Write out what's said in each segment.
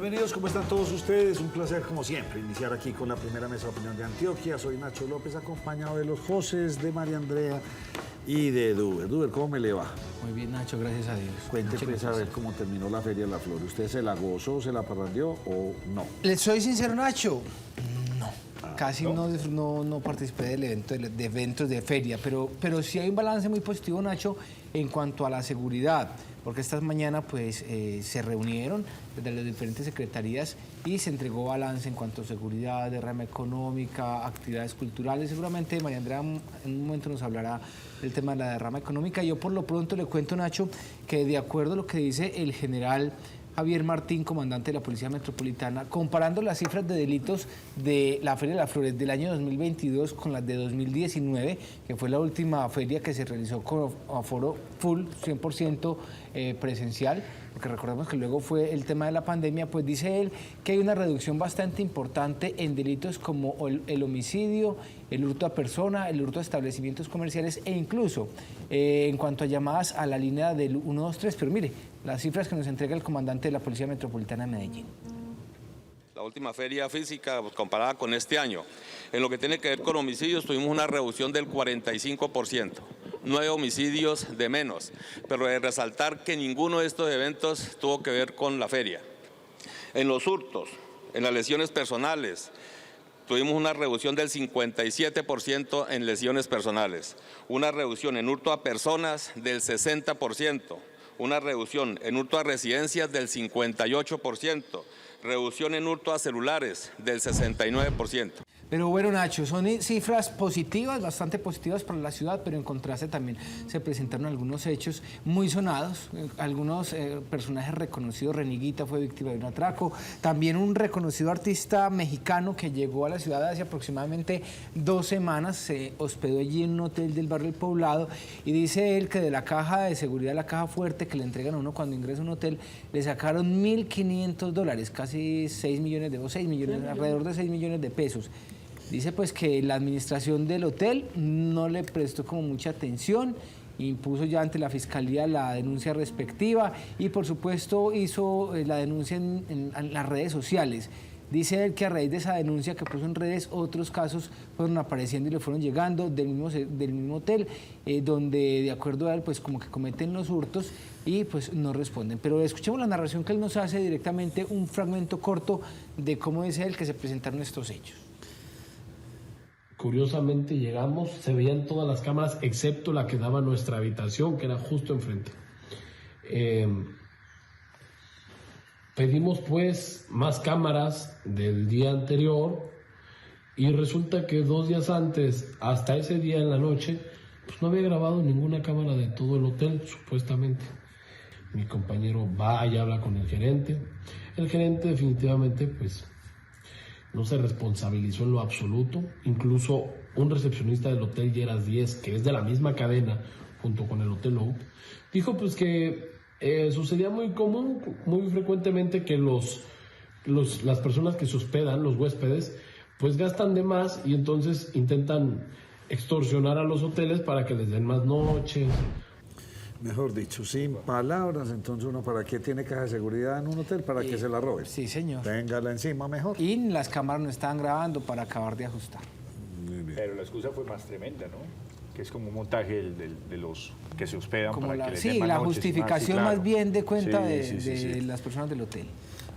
Bienvenidos, ¿cómo están todos ustedes? Un placer, como siempre, iniciar aquí con la primera mesa de opinión de Antioquia. Soy Nacho López, acompañado de los Josés, de María Andrea y de Duber. Duber, ¿cómo me le va? Muy bien, Nacho, gracias a Dios. Cuente pues a ver cómo terminó la Feria de la Flor. ¿Usted se la gozó, se la parrandeó o no? Les soy sincero, Nacho, no. Casi no participé del evento, de eventos de feria, pero sí hay un balance muy positivo, Nacho, en cuanto a la seguridad, porque esta mañana pues se reunieron desde las diferentes secretarías y se entregó balance en cuanto a seguridad, derrama económica, actividades culturales. Seguramente María Andrea en un momento nos hablará del tema de la derrama económica. Yo por lo pronto le cuento, Nacho, que de acuerdo a lo que dice el general Javier Martín, comandante de la Policía Metropolitana, comparando las cifras de delitos de la Feria de las Flores del año 2022 con las de 2019, que fue la última feria que se realizó con aforo full, 100% presencial, porque recordemos que luego fue el tema de la pandemia, pues dice él que hay una reducción bastante importante en delitos como el homicidio, el hurto a persona, el hurto a establecimientos comerciales e incluso en cuanto a llamadas a la línea del 123. Pero mire, las cifras que nos entrega el comandante de la Policía Metropolitana de Medellín. La última feria física comparada con este año, en lo que tiene que ver con homicidios, tuvimos una reducción del 45%, 9 homicidios de menos, pero de resaltar que ninguno de estos eventos tuvo que ver con la feria. En los hurtos, en las lesiones personales, tuvimos una reducción del 57% en lesiones personales, una reducción en hurto a personas del 60%, una reducción en hurto a residencias del 58%, reducción en hurto a celulares del 69%. Pero bueno, Nacho, son cifras positivas, bastante positivas para la ciudad, pero en contraste también se presentaron algunos hechos muy sonados, algunos personajes reconocidos. Reniguita fue víctima de un atraco, también un reconocido artista mexicano que llegó a la ciudad hace aproximadamente 2 semanas, se hospedó allí en un hotel del barrio El Poblado y dice él que de la caja de seguridad, la caja fuerte que le entregan a uno cuando ingresa a un hotel, le sacaron $1.500, casi 6 millones alrededor de 6 millones de pesos. Dice pues que la administración del hotel no le prestó como mucha atención, impuso ya ante la fiscalía la denuncia respectiva y por supuesto hizo la denuncia en las redes sociales. Dice él que a raíz de esa denuncia que puso en redes, otros casos fueron apareciendo y le fueron llegando del mismo hotel, donde de acuerdo a él pues como que cometen los hurtos y pues no responden. Pero escuchemos la narración que él nos hace directamente, un fragmento corto de cómo dice él que se presentaron estos hechos. Curiosamente llegamos, se veían todas las cámaras excepto la que daba a nuestra habitación, que era justo enfrente. Pedimos pues más cámaras del día anterior y resulta que 2 días antes, hasta ese día en la noche, pues no había grabado ninguna cámara de todo el hotel, supuestamente. Mi compañero va y habla con el gerente. El gerente definitivamente pues no se responsabilizó en lo absoluto. Incluso un recepcionista del Hotel Lleras 10, que es de la misma cadena, junto con el Hotel Oak, dijo pues que sucedía muy común, muy frecuentemente que las personas que se hospedan, los huéspedes, pues gastan de más y entonces intentan extorsionar a los hoteles para que les den más noches. Mejor dicho, sin palabras, entonces uno ¿para qué tiene caja de seguridad en un hotel? ¿Para que se la roben? Sí, señor. Téngala encima mejor. Y las cámaras no estaban grabando para acabar de ajustar. Muy bien. Pero la excusa fue más tremenda, ¿no? Que es como un montaje de los que se hospedan Como para que les den sí, más la noches, justificación sí, claro. más bien de cuenta Sí, de las personas del hotel.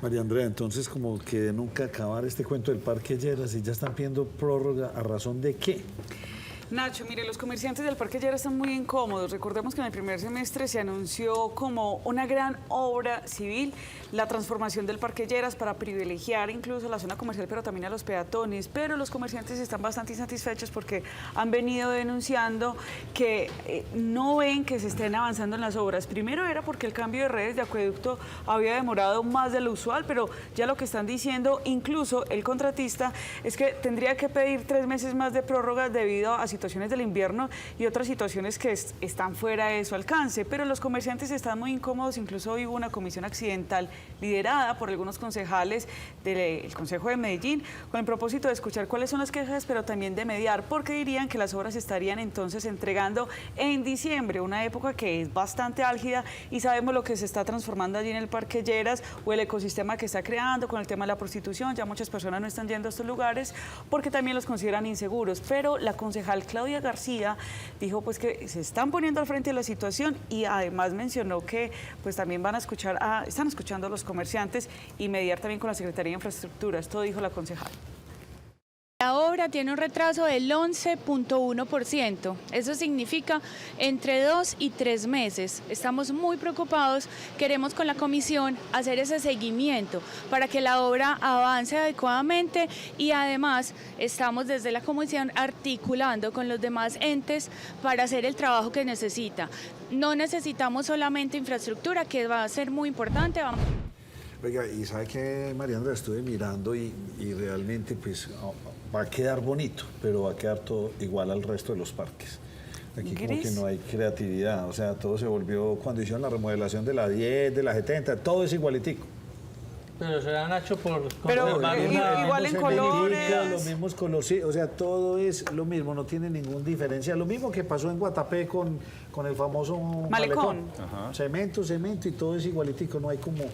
María Andrea, entonces como que de nunca acabar este cuento del Parque Lleras y ya están pidiendo prórroga, ¿a razón de qué? Nacho, mire, los comerciantes del Parque Lleras están muy incómodos. Recordemos que en el primer semestre se anunció como una gran obra civil la transformación del Parque Lleras para privilegiar incluso la zona comercial, pero también a los peatones. Pero los comerciantes están bastante insatisfechos porque han venido denunciando que no ven que se estén avanzando en las obras. Primero era porque el cambio de redes de acueducto había demorado más de lo usual, pero ya lo que están diciendo, incluso el contratista, es que tendría que pedir 3 meses más de prórroga debido a situaciones situaciones del invierno y otras situaciones que están fuera de su alcance, pero los comerciantes están muy incómodos. Incluso hoy hubo una comisión accidental liderada por algunos concejales del Consejo de Medellín con el propósito de escuchar cuáles son las quejas, pero también de mediar, porque dirían que las obras estarían entonces entregando en diciembre, una época que es bastante álgida, y sabemos lo que se está transformando allí en el Parque Lleras o el ecosistema que está creando con el tema de la prostitución. Ya muchas personas no están yendo a estos lugares porque también los consideran inseguros, pero la concejal Claudia García dijo pues que se están poniendo al frente de la situación, y además mencionó que pues también están escuchando a los comerciantes y mediar también con la Secretaría de Infraestructura. Esto dijo la concejal. La obra tiene un retraso del 11.1%, eso significa entre 2 y 3 meses. Estamos muy preocupados, queremos con la comisión hacer ese seguimiento para que la obra avance adecuadamente, y además estamos desde la comisión articulando con los demás entes para hacer el trabajo que necesita. No necesitamos solamente infraestructura, que va a ser muy importante. Oiga, y sabe que, María Andrea, estuve mirando y realmente pues va a quedar bonito, pero va a quedar todo igual al resto de los parques. Aquí como que no hay creatividad, o sea, todo se volvió, cuando hicieron la remodelación de la 10, de la 70, todo es igualitico. Pero se han hecho por... Pero igual en colores. Los mismos colores, sí, o sea, todo es lo mismo, no tiene ninguna diferencia. Lo mismo que pasó en Guatapé con el famoso malecón. Cemento, y todo es igualitico, no hay como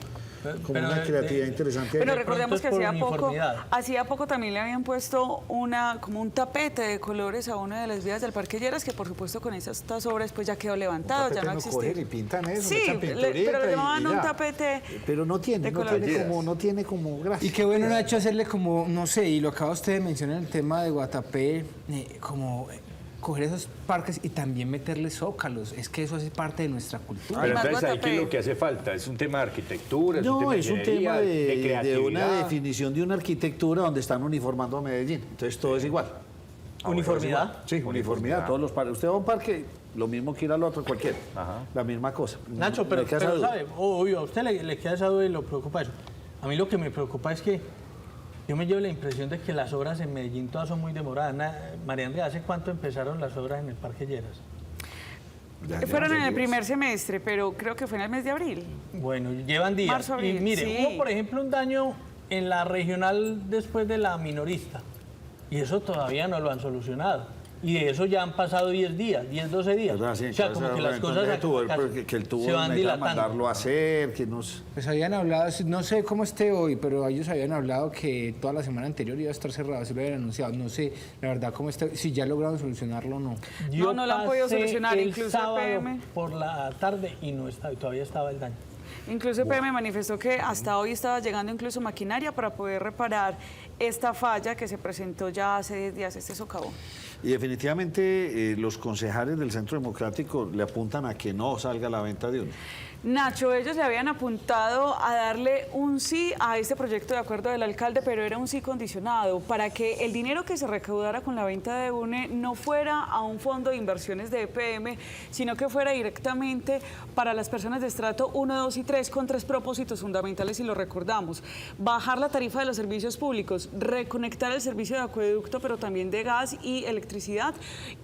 una creatividad interesante. Pero recordemos que hacía poco también le habían puesto como un tapete de colores a una de las vías del Parque Lleras, que por supuesto con estas obras pues ya quedó levantado, ya no existe. Cogen y pintan eso, sí, pero le llamaban un tapete. Pero no tiene como gracia. Y qué bueno, Nacho, hacerle como, no sé, y lo acaba usted de mencionar en el tema de Guatapé, como coger esos parques y también meterle zócalos. Es que eso hace parte de nuestra cultura. Pero entonces ahí que lo que hace falta es un tema de arquitectura, es un tema de creatividad, de una definición de una arquitectura donde están uniformando a Medellín. Entonces todo es igual. ¿Uniformidad? Sí, uniformidad. Todos los parques. Usted va a un parque, lo mismo que ir al otro, cualquiera. La misma cosa. Nacho, pero sabe, obvio, a usted le queda esa duda y lo preocupa eso. A mí lo que me preocupa es que yo me llevo la impresión de que las obras en Medellín todas son muy demoradas. María Andrea, ¿hace cuánto empezaron las obras en el Parque Lleras? Fueron en el primer semestre, pero creo que fue en el mes de abril. Bueno, llevan días. Marzo, abril, y mire, sí. hubo por ejemplo un daño en la regional después de la minorista, y eso todavía no lo han solucionado. Y de eso ya han pasado 10 días, 10, 12 días. Sí, o sea, como que las cosas que el tubo se van dilatando. Mandarlo a hacer, que nos... Pues habían hablado, no sé cómo esté hoy, pero ellos habían hablado que toda la semana anterior iba a estar cerrado, se lo habían anunciado. No sé, la verdad, cómo está, si ya lograron solucionarlo o no. No lo han podido solucionar, el incluso sábado PM. por la tarde y todavía estaba el daño. Incluso PM manifestó que hasta hoy estaba llegando incluso maquinaria para poder reparar esta falla que se presentó ya hace 10 días, este socavón. Y definitivamente los concejales del Centro Democrático le apuntan a que no salga a la venta de uno. Nacho, ellos le habían apuntado a darle un sí a este proyecto de acuerdo del alcalde, pero era un sí condicionado para que el dinero que se recaudara con la venta de UNE no fuera a un fondo de inversiones de EPM, sino que fuera directamente para las personas de estrato 1, 2 y 3 con 3 propósitos fundamentales, y lo recordamos: bajar la tarifa de los servicios públicos, reconectar el servicio de acueducto, pero también de gas y electricidad,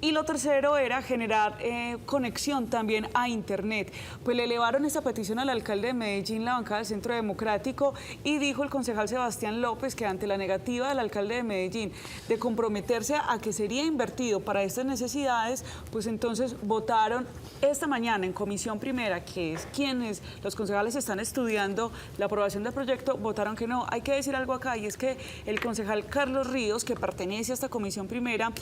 y lo tercero era generar conexión también a Internet. Pues le elevaron esta petición al alcalde de Medellín, la bancada del Centro Democrático, y dijo el concejal Sebastián López que ante la negativa del alcalde de Medellín de comprometerse a que sería invertido para estas necesidades, pues entonces votaron esta mañana en comisión primera, que es quienes los concejales están estudiando la aprobación del proyecto, votaron que no. Hay que decir algo acá, y es que el concejal Carlos Ríos, que pertenece a esta comisión primera,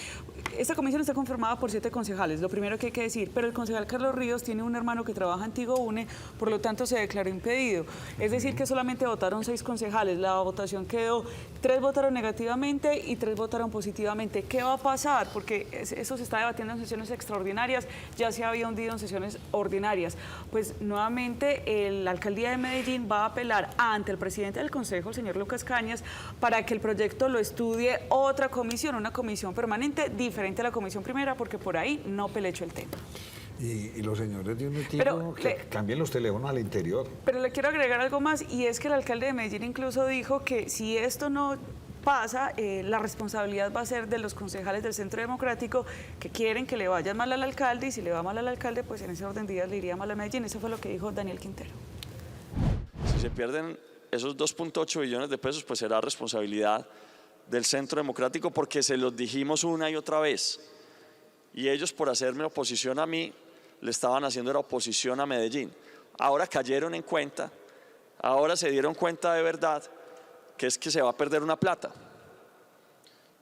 esta comisión está conformada por 7 concejales, lo primero que hay que decir, pero el concejal Carlos Ríos tiene un hermano que trabaja en Tigo UNE, por lo tanto se declaró impedido. Es decir, que solamente votaron 6 concejales, la votación quedó, 3 votaron negativamente y 3 votaron positivamente. ¿Qué va a pasar? Porque eso se está debatiendo en sesiones extraordinarias, ya se había hundido en sesiones ordinarias. Pues nuevamente la alcaldía de Medellín va a apelar ante el presidente del consejo, el señor Lucas Cañas, para que el proyecto lo estudie otra comisión, una comisión permanente diferente a la comisión primera, porque por ahí no peleó el tema. Y los señores de UNE que cambien los teléfonos al interior. Pero le quiero agregar algo más, y es que el alcalde de Medellín incluso dijo que si esto no pasa, la responsabilidad va a ser de los concejales del Centro Democrático que quieren que le vaya mal al alcalde, y si le va mal al alcalde, pues en ese orden de ideas le iría mal a Medellín. Eso fue lo que dijo Daniel Quintero. Si se pierden esos 2.8 billones de pesos, pues será responsabilidad del Centro Democrático, porque se los dijimos una y otra vez. Y ellos, por hacerme oposición a mí, le estaban haciendo la oposición a Medellín. Ahora cayeron en cuenta, ahora se dieron cuenta de verdad que es que se va a perder una plata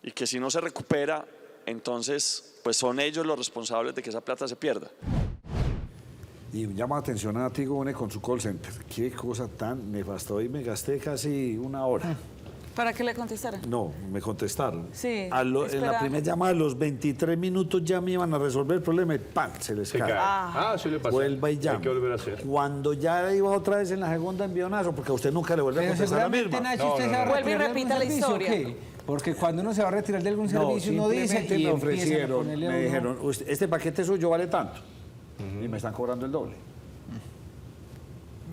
y que si no se recupera, entonces pues son ellos los responsables de que esa plata se pierda. Y llama atención a Tigone con su call center. Qué cosa tan nefasta. Hoy me gasté casi una hora. ¿Para que le contestara? No, me contestaron. Sí, En la primera llamada, a los 23 minutos ya me iban a resolver el problema y ¡pam! Se les cae. Sí le pasa. Vuelva y llama. Hay que volver a hacer. Cuando ya iba otra vez en la segunda envionazo, porque a usted nunca le vuelve a Pero contestar la seguramente, misma. Nacho, usted se va a Vuelve y retirar de repita algún la servicio, ¿o historia. qué? Porque cuando uno se va a retirar de algún No, servicio, uno dice simplemente y me empiezan a ofrecieron, ponerle a me uno- dijeron, este paquete suyo vale tanto. Y me están cobrando el doble.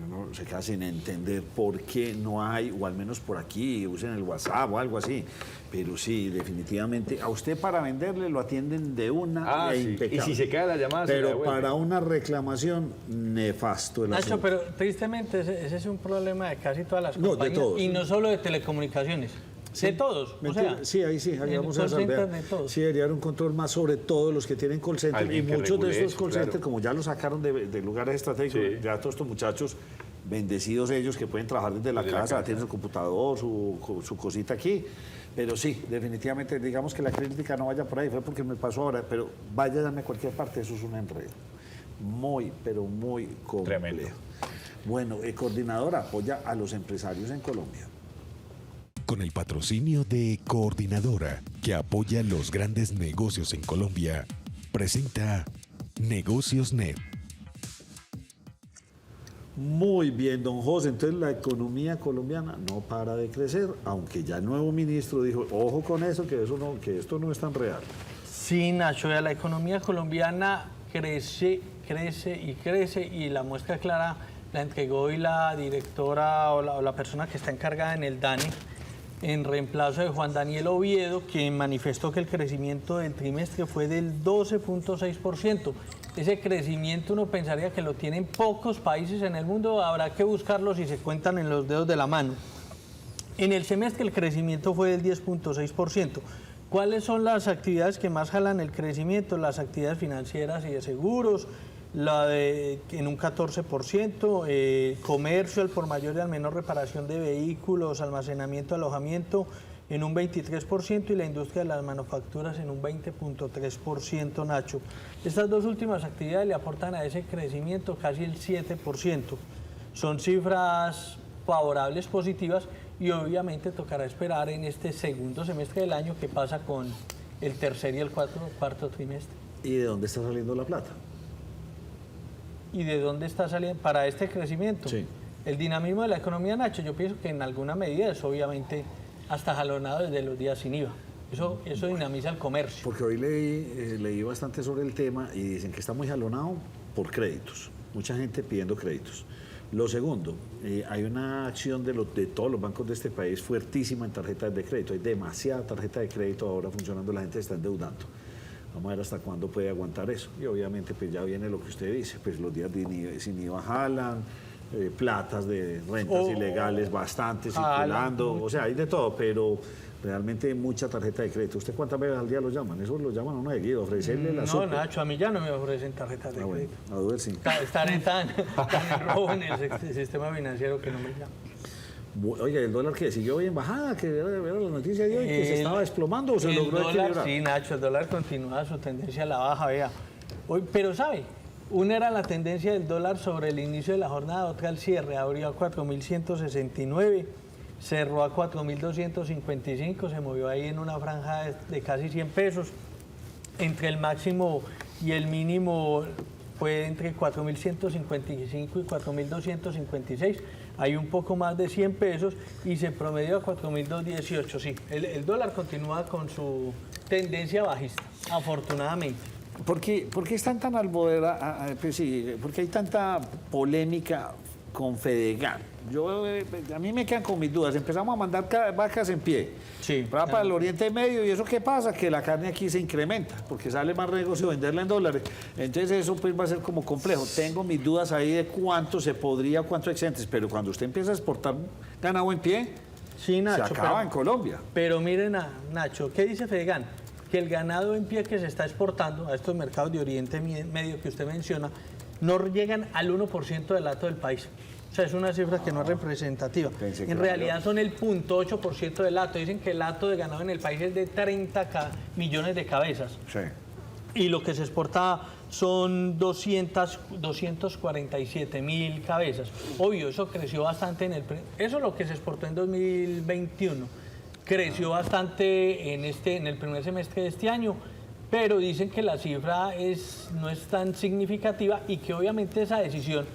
Uno se queda sin entender por qué no hay, o al menos por aquí, usen el WhatsApp o algo así. Pero sí, definitivamente, a usted para venderle lo atienden de una Sí. impecable. Y si se cae la llamada, se la Pero devuelven. para una reclamación, nefasto el Nacho, asunto. pero tristemente ese es un problema de casi todas las No, de compañías. todos. Y no solo de telecomunicaciones, de todos. Mentira, O sea, sí, ahí sí, ahí el vamos a call center salvar. de todos. Sí, debería haber un control más sobre todo los que tienen call center. Y Alguien que muchos de regule estos eso, call centers, claro. como ya lo sacaron de lugares estratégicos, Sí. ya todos estos muchachos, bendecidos ellos que pueden trabajar desde la casa, tienen su computador, su cosita aquí. Pero sí, definitivamente, digamos que la crítica no vaya por ahí, fue porque me pasó ahora, pero vaya a cualquier parte, eso es un enredo. Muy, pero muy complejo. Tremendo. Bueno, Coordinadora apoya a los empresarios en Colombia. Con el patrocinio de Coordinadora, que apoya los grandes negocios en Colombia, presenta Negocios Net. Muy bien, don José. Entonces la economía colombiana no para de crecer, aunque ya el nuevo ministro dijo, ojo con eso, que esto no es tan real. sí, Nacho, ya la economía colombiana crece y la muestra clara la entregó hoy la directora o la persona que está encargada en el DANE en reemplazo de Juan Daniel Oviedo, quien manifestó que el crecimiento del trimestre fue del 12.6%. Ese crecimiento uno pensaría que lo tienen pocos países en el mundo, habrá que buscarlo si se cuentan en los dedos de la mano. En el semestre el crecimiento fue del 10.6%. ¿Cuáles son las actividades que más jalan el crecimiento? Las actividades financieras y de seguros, en un 14%, comercio al por mayor y al menor, reparación de vehículos, almacenamiento, alojamiento en un 23% y la industria de las manufacturas en un 20.3%, Nacho. Estas dos últimas actividades le aportan a ese crecimiento casi el 7%. Son cifras favorables, positivas, y obviamente tocará esperar en este segundo semestre del año qué pasa con el tercer y el cuarto trimestre. ¿Y de dónde está saliendo la plata? ¿Y de dónde está saliendo para este crecimiento? Sí. El dinamismo de la economía, Nacho, yo pienso que en alguna medida es obviamente hasta jalonado desde los días sin IVA. Eso dinamiza el comercio. Porque hoy leí bastante sobre el tema y dicen que está muy jalonado por créditos. Mucha gente pidiendo créditos. Lo segundo, hay una acción de todos los bancos de este país fuertísima en tarjetas de crédito. Hay demasiada tarjeta de crédito ahora funcionando, la gente se está endeudando. Vamos a ver hasta cuándo puede aguantar eso. Y obviamente pues ya viene lo que usted dice, pues los días sin IVA jalan, platas de rentas ilegales bastante circulando, o sea, hay de todo, pero realmente mucha tarjeta de crédito. ¿Usted cuántas veces al día lo llaman? Eso lo llaman a uno seguido, ofrecerle la No, sopa. Nacho, a mí ya no me ofrecen tarjetas de Bueno, crédito. a dudas sí. Estaré tan en robo en el sistema financiero que no me llaman. Oiga, ¿el dólar que siguió bien bajada? Que era la noticia de hoy, que se estaba desplomando o se logró dólar, equilibrar. sí, Nacho, el dólar continúa su tendencia a la baja, vea. Hoy, pero ¿sabe? Una era la tendencia del dólar sobre el inicio de la jornada, otra al cierre, abrió a 4.169, cerró a 4.255, se movió ahí en una franja de casi 100 pesos. Entre el máximo y el mínimo fue entre 4.155 y 4.256. Hay un poco más de 100 pesos y se promedió a 4.218. Sí, el dólar continúa con su tendencia bajista, afortunadamente. ¿Por qué están tan albodera? Pues sí, porque hay tanta polémica con Fedegan. A mí me quedan con mis dudas. Empezamos a mandar vacas en pie. Sí. Para el Oriente Medio, ¿y eso qué pasa? Que la carne aquí se incrementa, porque sale más negocio venderla en dólares. Entonces eso pues va a ser como complejo. Tengo mis dudas ahí de cuánto se podría, cuánto excedentes, pero cuando usted empieza a exportar ganado en pie, Sí, Nacho, se acaba en Colombia. Pero miren, Nacho, ¿qué dice Fedegan? Que el ganado en pie que se está exportando a estos mercados de Oriente Medio que usted menciona, no llegan al 1% del hato del país. O sea, es una cifra que no es representativa. En realidad son el 0.8% del hato. Dicen que el hato de ganado en el país es de 30 millones de cabezas. Sí. Y lo que se exporta son 247.000 cabezas. Obvio, eso creció bastante eso es lo que se exportó en 2021. Creció bastante en el primer semestre de este año, pero dicen que la cifra no es tan significativa y que obviamente esa decisión,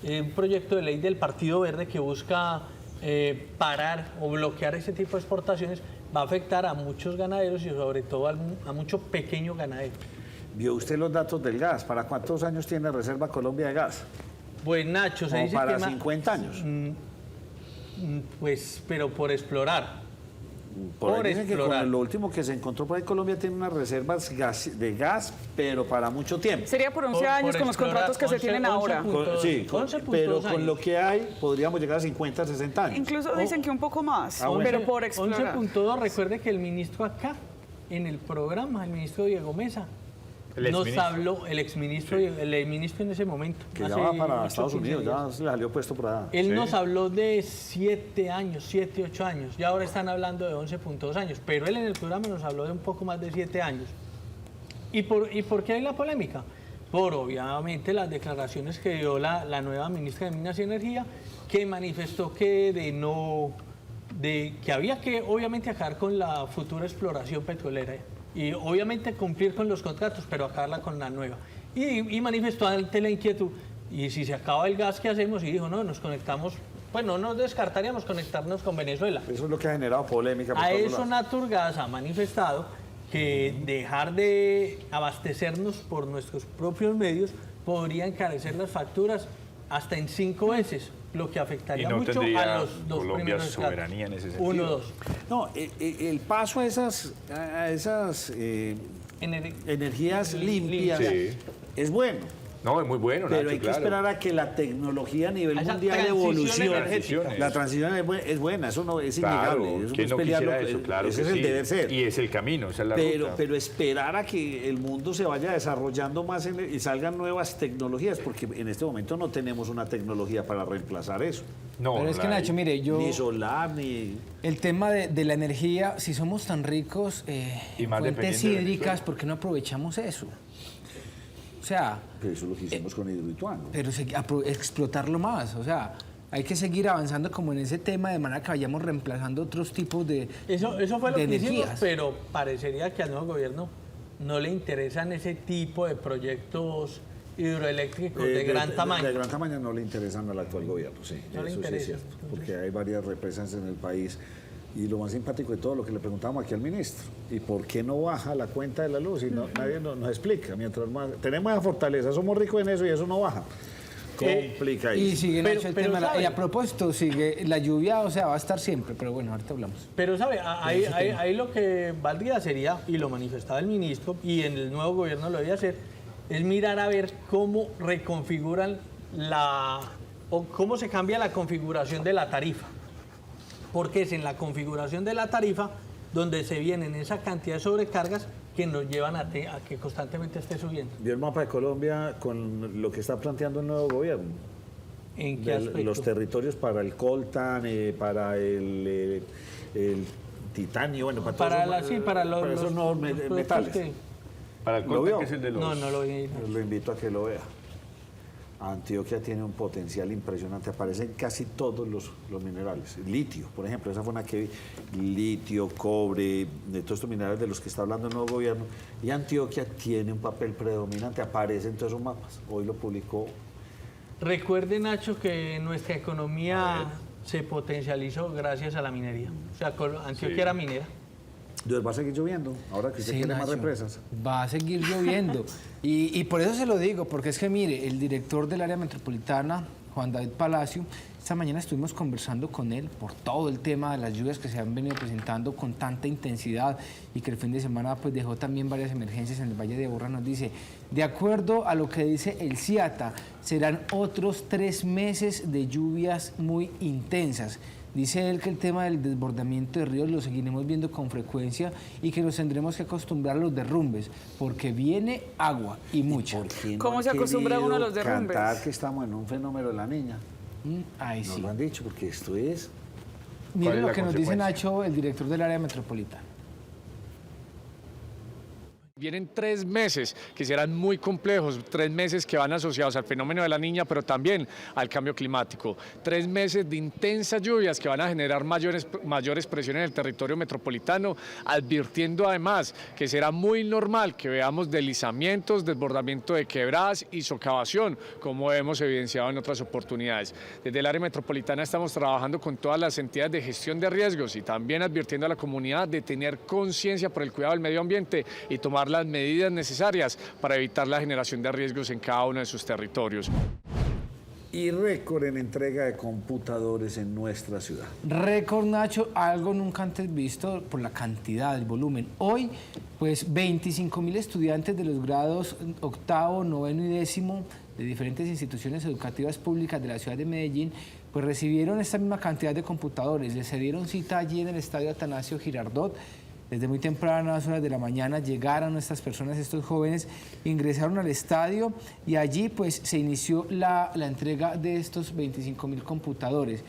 un proyecto de ley del Partido Verde que busca parar o bloquear ese tipo de exportaciones, va a afectar a muchos ganaderos y sobre todo a mucho pequeño ganadero. ¿Vio usted los datos del gas? ¿Para cuántos años tiene reserva Colombia de gas? Pues Nacho, se dice para que 50 años. Pues, pero por explorar. Por dicen que con lo último que se encontró por ahí, Colombia tiene unas reservas de gas, pero para mucho tiempo. Sería por 11 años con los contratos que se tienen ahora. Sí, pero con lo que hay podríamos llegar a 50, 60 años. Incluso dicen que un poco más, bueno. pero por explorar. 11.2, recuerde que el ministro acá, en el programa, el ministro Diego Mesa, nos habló, el exministro en ese momento. Que ya va para Estados Unidos, ya se le salió puesto por allá. Él nos habló de 7 años, 7, 8 años, y ahora están hablando de 11.2 años, pero él en el programa nos habló de un poco más de 7 años. ¿Y por qué hay la polémica? Por obviamente las declaraciones que dio la nueva ministra de Minas y Energía, que manifestó que que había que obviamente acabar con la futura exploración petrolera. Y obviamente cumplir con los contratos, pero acabarla con la nueva. Y manifestó ante la inquietud, y si se acaba el gas, ¿qué hacemos? Y dijo, no, nos conectamos, pues no nos descartaríamos conectarnos con Venezuela. Eso es lo que ha generado polémica. A eso Naturgas ha manifestado que dejar de abastecernos por nuestros propios medios podría encarecer las facturas hasta en 5 veces, lo que afectaría mucho a los dos Colombia primeros soberanía en ese sentido. 1, 2. No, el paso a esas energías limpias es bueno. No, es muy bueno, pero Nacho, hay que esperar a que la tecnología a nivel mundial evolucione. La transición es buena, eso no es innegable. Eso ¿quién no quisiera eso? Claro ese que es el sí. deber ser. Y es el camino, esa es la ruta. Pero esperar a que el mundo se vaya desarrollando más y salgan nuevas tecnologías, porque en este momento no tenemos una tecnología para reemplazar eso. No, pero es que Nacho, mire, ni solar, ni... El tema de la energía, si somos tan ricos y más fuentes hídricas, ¿por qué no aprovechamos eso? O sea... Pero eso es lo que hicimos con Hidroituano. Pero explotarlo más, o sea... Hay que seguir avanzando como en ese tema de manera que vayamos reemplazando otros tipos de Eso fue lo que energías. hicimos, pero parecería que al nuevo gobierno no le interesan ese tipo de proyectos hidroeléctricos de gran tamaño. De gran tamaño no le interesan al actual gobierno, sí. No le eso interesa. Sí es cierto, porque hay varias represas en el país. Y lo más simpático de todo lo que le preguntamos aquí al ministro, ¿y por qué no baja la cuenta de la luz? Y nadie nos explica. Mientras más tenemos esa fortaleza, somos ricos en eso y eso no baja. Complica y sigue Nacho, el tema, y a propósito, sigue la lluvia, o sea, va a estar siempre, pero bueno, ahorita hablamos. Pero sabe, ahí lo que valdría sería, y lo manifestaba el ministro, y en el nuevo gobierno lo debe hacer, es mirar a ver cómo reconfiguran o cómo se cambia la configuración de la tarifa. Porque es en la configuración de la tarifa donde se vienen esa cantidad de sobrecargas que nos llevan a que constantemente esté subiendo. ¿Vio el mapa de Colombia con lo que está planteando el nuevo gobierno? ¿En qué aspecto? Los territorios para el coltan, para el titanio, bueno, para esos nuevos metales. Para el coltan, que es el de los... No lo vi. Lo invito a que lo vea. Antioquia tiene un potencial impresionante, aparecen casi todos los minerales. Litio, por ejemplo, esa fue una que vi. Litio, cobre, de todos estos minerales de los que está hablando el nuevo gobierno. Y Antioquia tiene un papel predominante, aparece en todos esos mapas. Hoy lo publicó. Recuerde, Nacho, que nuestra economía se potencializó gracias a la minería. O sea, Antioquia era minera. Entonces va a seguir lloviendo, ahora que se quiere más represas. Va a seguir lloviendo. y por eso se lo digo, porque es que mire, el director del área metropolitana, Juan David Palacio, Esta mañana estuvimos conversando con él por todo el tema de las lluvias que se han venido presentando con tanta intensidad y que el fin de semana pues dejó también varias emergencias en el Valle de Aburrá. Nos dice, de acuerdo a lo que dice el CIATA, serán otros 3 meses de lluvias muy intensas. Dice él que el tema del desbordamiento de ríos lo seguiremos viendo con frecuencia y que nos tendremos que acostumbrar a los derrumbes, porque viene agua y mucha. ¿Cómo se acostumbra uno a los derrumbes? Cantar que estamos en un fenómeno de la niña. Ahí Nos sí. lo han dicho, porque esto es... Miren lo que nos dice Nacho, el director del área metropolitana. Vienen 3 meses que serán muy complejos, 3 meses que van asociados al fenómeno de la niña, pero también al cambio climático. 3 meses de intensas lluvias que van a generar mayores presiones en el territorio metropolitano, advirtiendo además que será muy normal que veamos deslizamientos, desbordamiento de quebradas y socavación, como hemos evidenciado en otras oportunidades. Desde el área metropolitana estamos trabajando con todas las entidades de gestión de riesgos y también advirtiendo a la comunidad de tener conciencia por el cuidado del medio ambiente y tomar las medidas necesarias para evitar la generación de riesgos en cada uno de sus territorios. Y récord en entrega de computadores en nuestra ciudad. Récord, Nacho, algo nunca antes visto por la cantidad, el volumen. Hoy, pues 25.000 estudiantes de los grados 8º, 9º y 10º de diferentes instituciones educativas públicas de la ciudad de Medellín, pues recibieron esta misma cantidad de computadores. Les se dieron cita allí en el estadio Atanasio Girardot. Desde muy tempranas horas de la mañana llegaron estas personas, estos jóvenes, ingresaron al estadio y allí pues se inició la entrega de estos 25.000 computadores.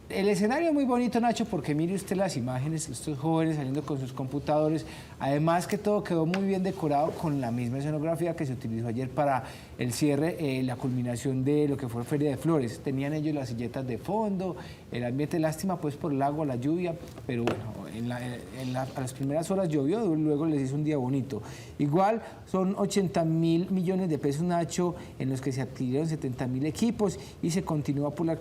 El escenario es muy bonito, Nacho, porque mire usted las imágenes, estos jóvenes saliendo con sus computadores, además que todo quedó muy bien decorado con la misma escenografía que se utilizó ayer para el cierre, la culminación de lo que fue Feria de Flores. Tenían ellos las silletas de fondo, el ambiente, lástima pues por el agua, la lluvia, pero bueno, a las primeras horas llovió, luego les hizo un día bonito. Igual son 80.000 millones de pesos, Nacho, en los que se adquirieron 70.000 equipos y se continúa por la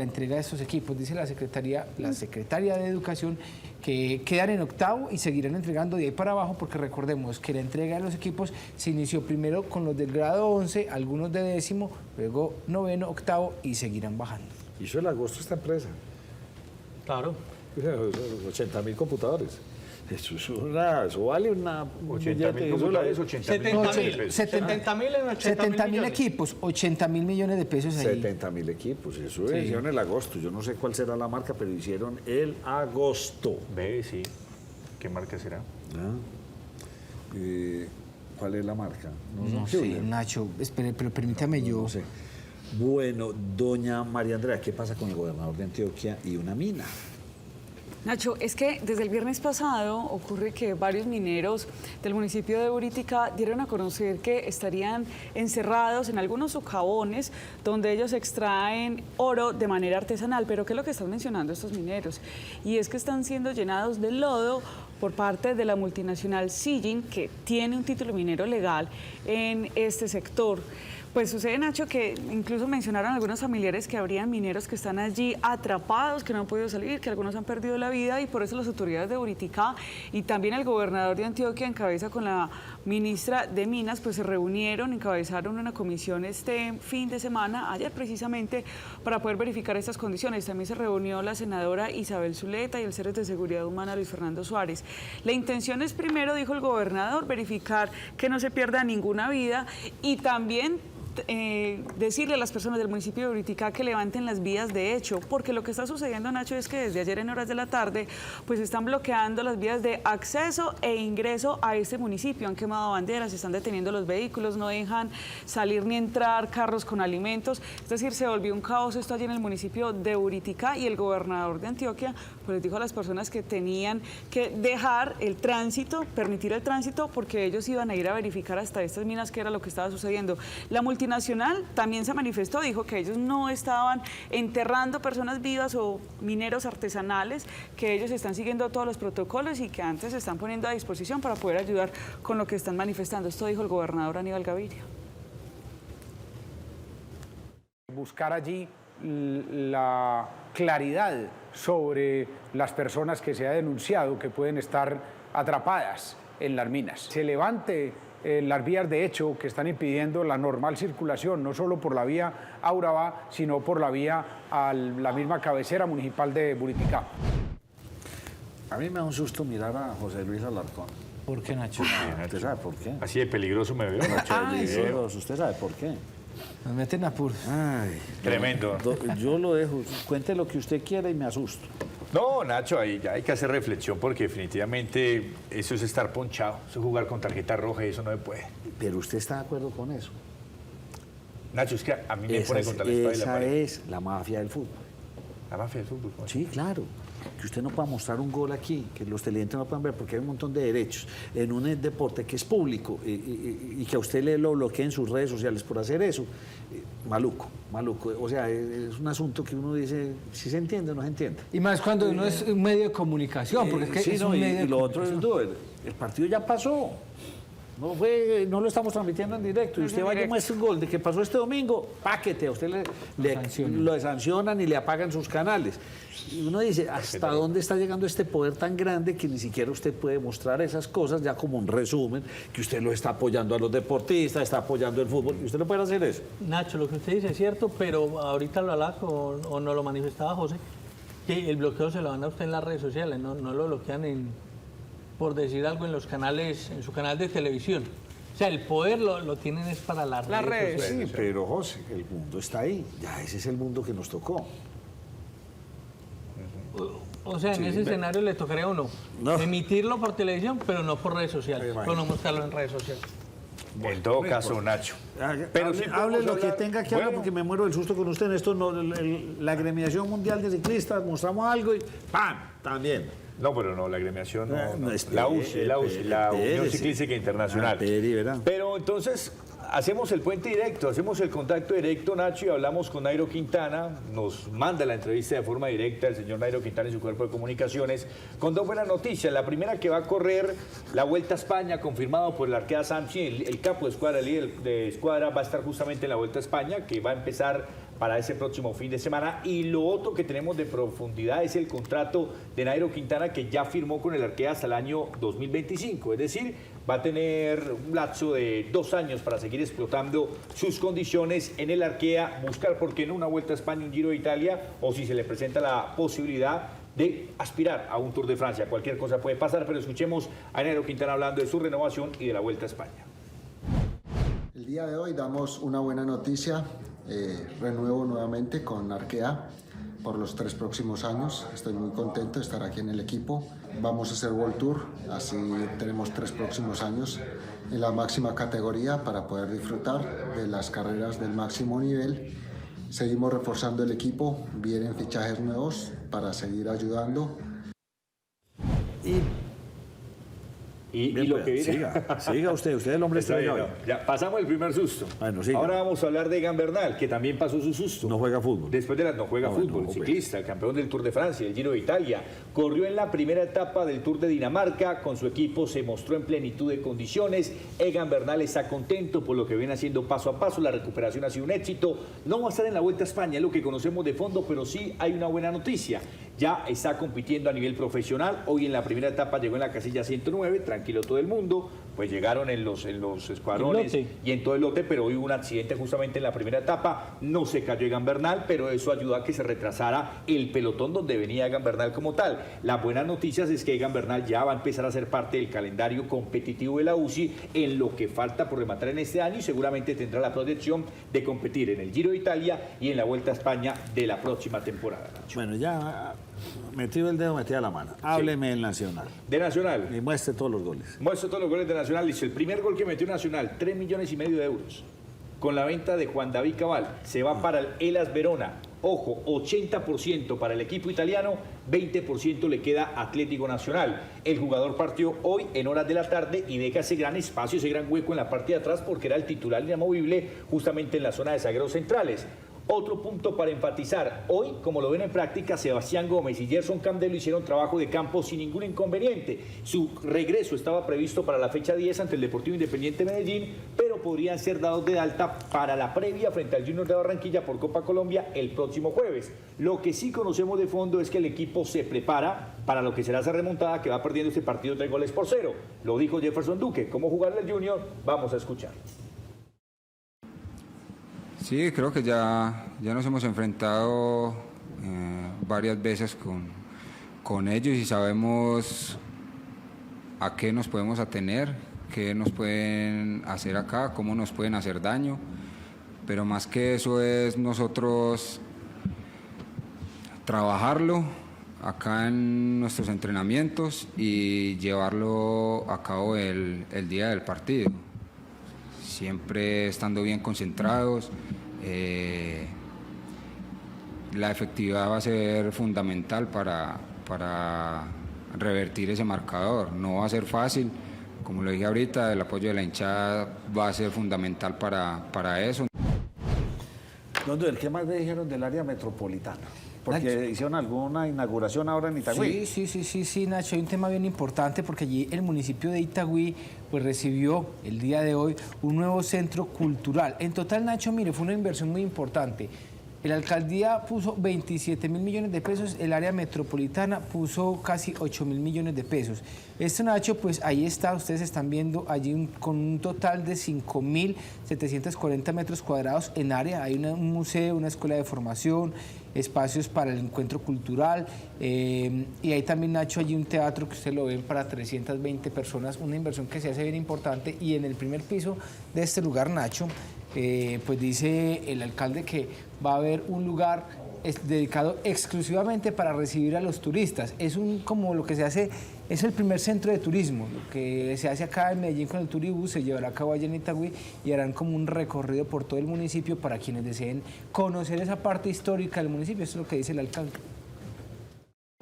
entrega de estos equipos. Dice la secretaria de Educación que quedan en 8º y seguirán entregando de ahí para abajo, porque recordemos que la entrega de los equipos se inició primero con los del grado 11, algunos de 10º, luego 9º, 8º y seguirán bajando. Hizo el agosto esta empresa. Claro. 80.000 computadores. Eso vale una... 80.000 computadores, 80.000 pesos. 70.000 equipos, 80.000 millones de pesos ahí. 70.000 equipos, eso hicieron el agosto. Yo no sé cuál será la marca, pero hicieron el agosto. Ve, sí. ¿Qué marca será? ¿Cuál es la marca? No sé, Nacho, espere, pero permítame yo. No sé. Bueno, doña María Andrea, ¿qué pasa con el gobernador de Antioquia y una mina? Nacho, es que desde el viernes pasado ocurre que varios mineros del municipio de Buritica dieron a conocer que estarían encerrados en algunos socavones donde ellos extraen oro de manera artesanal. Pero ¿qué es lo que están mencionando estos mineros? Y es que están siendo llenados de lodo por parte de la multinacional Sijin, que tiene un título minero legal en este sector. Pues sucede, Nacho, que incluso mencionaron algunos familiares que habrían mineros que están allí atrapados, que no han podido salir, que algunos han perdido la vida, y por eso las autoridades de Buritica y también el gobernador de Antioquia, en cabeza con la ministra de Minas, pues se reunieron, encabezaron una comisión este fin de semana, ayer precisamente, para poder verificar estas condiciones. También se reunió la senadora Isabel Zuleta y el Secretario de Seguridad Humana, Luis Fernando Suárez. La intención es primero, dijo el gobernador, verificar que no se pierda ninguna vida y también decirle a las personas del municipio de Buritica que levanten las vías de hecho, porque lo que está sucediendo, Nacho, es que desde ayer en horas de la tarde pues están bloqueando las vías de acceso e ingreso a este municipio. Han quemado banderas, están deteniendo los vehículos, no dejan salir ni entrar carros con alimentos. Es decir, se volvió un caos esto allí en el municipio de Buritica, y el gobernador de Antioquia pues les dijo a las personas que tenían que dejar el tránsito, permitir el tránsito, porque ellos iban a ir a verificar hasta estas minas qué era lo que estaba sucediendo. La multinacional también se manifestó, dijo que ellos no estaban enterrando personas vivas o mineros artesanales, que ellos están siguiendo todos los protocolos y que antes se están poniendo a disposición para poder ayudar con lo que están manifestando. Esto dijo el gobernador Aníbal Gaviria. Buscar allí la claridad sobre las personas que se ha denunciado que pueden estar atrapadas en las minas. Se levante las vías de hecho que están impidiendo la normal circulación, no solo por la vía Aurabá, sino por la vía a la misma cabecera municipal de Buriticá. A mí me da un susto mirar a José Luis Alarcón. ¿Por qué, Nacho? ¿Usted sabe por qué? Así de peligroso me veo, Nacho. Peligroso. ¿Usted sabe por qué? Nos meten a apuros. Ay, Tremendo. Yo lo dejo. Cuente lo que usted quiera y me asusto. No, Nacho, ahí ya hay que hacer reflexión porque definitivamente eso es estar ponchado, eso es jugar con tarjeta roja y eso no se puede. Pero usted está de acuerdo con eso. Nacho, es que a mí me pone contra la espada y la pared. Esa es la mafia del fútbol. La mafia del fútbol. ¿Cómo? Sí, claro. Que usted no pueda mostrar un gol aquí, que los televidentes no puedan ver, porque hay un montón de derechos en un deporte que es público y que a usted le lo bloqueen en sus redes sociales por hacer eso. Maluco. O sea, es un asunto que uno dice, si se entiende o no se entiende. Y más cuando uno es un medio de comunicación, porque es que sí, es no, un medio de lo otro comunicación. es, el partido ya pasó. No lo estamos transmitiendo en directo. Y usted vaya y muestra un gol de que pasó este domingo, páquete, a usted lo sancionan y le apagan sus canales. Y uno dice, ¿hasta dónde está llegando este poder tan grande que ni siquiera usted puede mostrar esas cosas ya como un resumen, que usted lo está apoyando a los deportistas, está apoyando el fútbol, y usted no puede hacer eso? Nacho, lo que usted dice es cierto, pero ahorita lo hablaba o no lo manifestaba José, que el bloqueo se lo dan a usted en las redes sociales, no lo bloquean por decir algo en los canales, en su canal de televisión. O sea, el poder lo tienen es para las redes sociales. Sí, pero José, el mundo está ahí. Ya ese es el mundo que nos tocó. O sea, en ese escenario le tocaría a uno emitirlo por televisión, pero no por redes sociales, pero no mostrarlo en redes sociales. En todo caso, Nacho. Pero hable lo que tenga que hablar, porque me muero del susto con usted en esto. La agremiación mundial de ciclistas, mostramos algo y ¡pam! También. No, pero no, la agremiación no. Espere, la UCI, la Unión Ciclística Internacional. Pero entonces hacemos el puente directo, hacemos el contacto directo, Nacho, y hablamos con Nairo Quintana. Nos manda la entrevista de forma directa el señor Nairo Quintana y su cuerpo de comunicaciones con dos buenas noticias. La primera, que va a correr la Vuelta a España, confirmado por el Arkea Samsi, el capo de escuadra, el líder de escuadra, va a estar justamente en la Vuelta a España, que va a empezar para ese próximo fin de semana. Y lo otro que tenemos de profundidad es el contrato de Nairo Quintana, que ya firmó con el Arkea hasta el año 2025, es decir, va a tener un lapso de 2 años para seguir explotando sus condiciones en el Arkea, buscar por qué no una Vuelta a España, un Giro de Italia, o si se le presenta la posibilidad de aspirar a un Tour de Francia. Cualquier cosa puede pasar, pero escuchemos a Nairo Quintana hablando de su renovación y de la Vuelta a España. El día de hoy damos una buena noticia. Renuevo nuevamente con Arkea por los 3 próximos años. Estoy muy contento de estar aquí en el equipo. Vamos a hacer World Tour, así tenemos 3 próximos años en la máxima categoría para poder disfrutar de las carreras del máximo nivel. Seguimos reforzando el equipo, vienen fichajes nuevos para seguir ayudando. Y lo que viene... Siga usted es el hombre estrella. Ya pasamos el primer susto. Bueno, ahora vamos a hablar de Egan Bernal, que también pasó su susto. No juega fútbol. Después de no juega fútbol, ciclista, campeón del Tour de Francia, el Giro de Italia. Corrió en la primera etapa del Tour de Dinamarca, con su equipo se mostró en plenitud de condiciones. Egan Bernal está contento por lo que viene haciendo paso a paso, la recuperación ha sido un éxito. No va a estar en la Vuelta a España, es lo que conocemos de fondo, pero sí hay una buena noticia. Ya está compitiendo a nivel profesional. Hoy en la primera etapa llegó en la casilla 109, tranquilo todo el mundo, pues llegaron en los escuadrones y en todo el lote, pero hoy hubo un accidente justamente en la primera etapa. No se cayó Egan Bernal, pero eso ayudó a que se retrasara el pelotón donde venía Egan Bernal como tal. Las buenas noticias es que Egan Bernal ya va a empezar a ser parte del calendario competitivo de la UCI en lo que falta por rematar en este año, y seguramente tendrá la proyección de competir en el Giro de Italia y en la Vuelta a España de la próxima temporada. Bueno, ya metido el dedo, metida la mano. Hábleme del Nacional. De Nacional. Y muestre todos los goles. Muestre todos los goles de Nacional. Listo. El primer gol que metió Nacional, 3,5 millones de euros. Con la venta de Juan David Cabal, se va para el Hellas Verona. Ojo, 80% para el equipo italiano, 20% le queda a Atlético Nacional. El jugador partió hoy en horas de la tarde y deja ese gran espacio, ese gran hueco en la parte de atrás, porque era el titular inamovible justamente en la zona de zagueros centrales. Otro punto para enfatizar, hoy, como lo ven en práctica, Sebastián Gómez y Gerson Candelo hicieron trabajo de campo sin ningún inconveniente. Su regreso estaba previsto para la fecha 10 ante el Deportivo Independiente Medellín, pero pero podrían ser dados de alta para la previa frente al Junior de Barranquilla por Copa Colombia el próximo jueves. Lo que sí conocemos de fondo es que el equipo se prepara para lo que será esa remontada, que va perdiendo este partido 3-0. Lo dijo Jefferson Duque. ¿Cómo jugarle al Junior? Vamos a escuchar. Sí, creo que ya nos hemos enfrentado varias veces con ellos y sabemos a qué nos podemos atener, qué nos pueden hacer acá, cómo nos pueden hacer daño, pero más que eso es nosotros trabajarlo acá en nuestros entrenamientos y llevarlo a cabo el día del partido, siempre estando bien concentrados. La efectividad va a ser fundamental para revertir ese marcador. No va a ser fácil, como lo dije ahorita, el apoyo de la hinchada va a ser fundamental para eso. ¿Qué más le dijeron del área metropolitana? Porque hicieron alguna inauguración ahora en Itagüí. Sí, Nacho, hay un tema bien importante porque allí el municipio de Itagüí pues recibió el día de hoy un nuevo centro cultural. En total, Nacho, mire, fue una inversión muy importante. La alcaldía puso 27.000 millones de pesos, el área metropolitana puso casi 8.000 millones de pesos. Esto, Nacho, pues ahí está, ustedes están viendo allí con un total de 5.740 metros cuadrados en área. Hay un museo, una escuela de formación, espacios para el encuentro cultural y hay también, Nacho, allí un teatro que ustedes lo ven para 320 personas, una inversión que se hace bien importante. Y en el primer piso de este lugar, Nacho, pues dice el alcalde que va a haber un lugar dedicado exclusivamente para recibir a los turistas. Es como lo que se hace, es el primer centro de turismo. Lo que se hace acá en Medellín con el Turibús se llevará a cabo allá en Itagüí y harán como un recorrido por todo el municipio para quienes deseen conocer esa parte histórica del municipio. Eso es lo que dice el alcalde.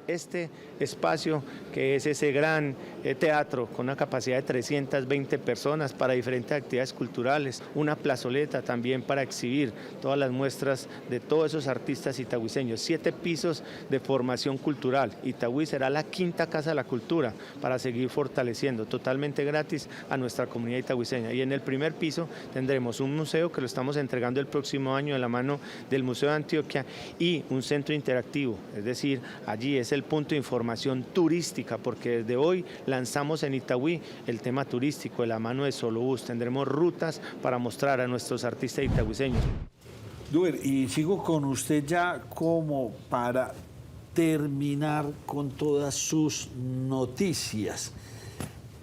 Este espacio, que es ese gran teatro con una capacidad de 320 personas para diferentes actividades culturales, una plazoleta también para exhibir todas las muestras de todos esos artistas itagüiseños, 7 pisos de formación cultural. Itagüí será la quinta casa de la cultura para seguir fortaleciendo totalmente gratis a nuestra comunidad itagüiseña. Y en el primer piso tendremos un museo que lo estamos entregando el próximo año de la mano del Museo de Antioquia y un centro interactivo, es decir, allí es el punto de información turística, porque desde hoy lanzamos en Itagüí el tema turístico de la mano de Solobús. Tendremos rutas para mostrar a nuestros artistas itagüiseños. Duber, y sigo con usted ya como para terminar con todas sus noticias.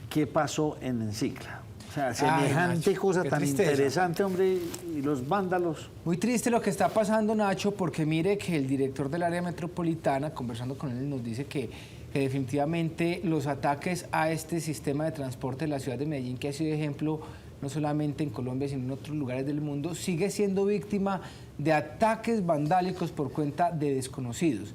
¿Qué pasó en Encicla? O sea, semejante Nacho, cosa tan interesante, hombre, y los vándalos. Muy triste lo que está pasando, Nacho, porque mire que el director del área metropolitana, conversando con él, nos dice que definitivamente los ataques a este sistema de transporte de la ciudad de Medellín, que ha sido ejemplo no solamente en Colombia, sino en otros lugares del mundo, sigue siendo víctima de ataques vandálicos por cuenta de desconocidos.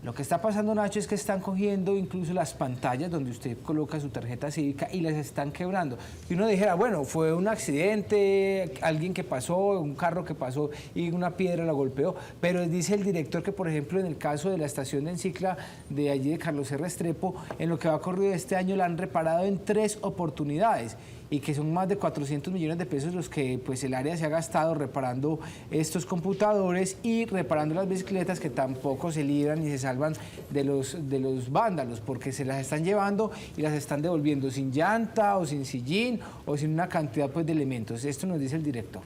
Lo que está pasando, Nacho, es que están cogiendo incluso las pantallas donde usted coloca su tarjeta cívica y las están quebrando. Si uno dijera, bueno, fue un accidente, alguien que pasó, un carro que pasó y una piedra la golpeó, pero dice el director que, por ejemplo, en el caso de la estación de Encicla de allí de Carlos R. Restrepo, en lo que va corrido este año la han reparado en 3 oportunidades. Y que son más de 400 millones de pesos los que pues el área se ha gastado reparando estos computadores y reparando las bicicletas, que tampoco se libran ni se salvan de los vándalos, porque se las están llevando y las están devolviendo sin llanta o sin sillín o sin una cantidad pues de elementos. Esto nos dice el director.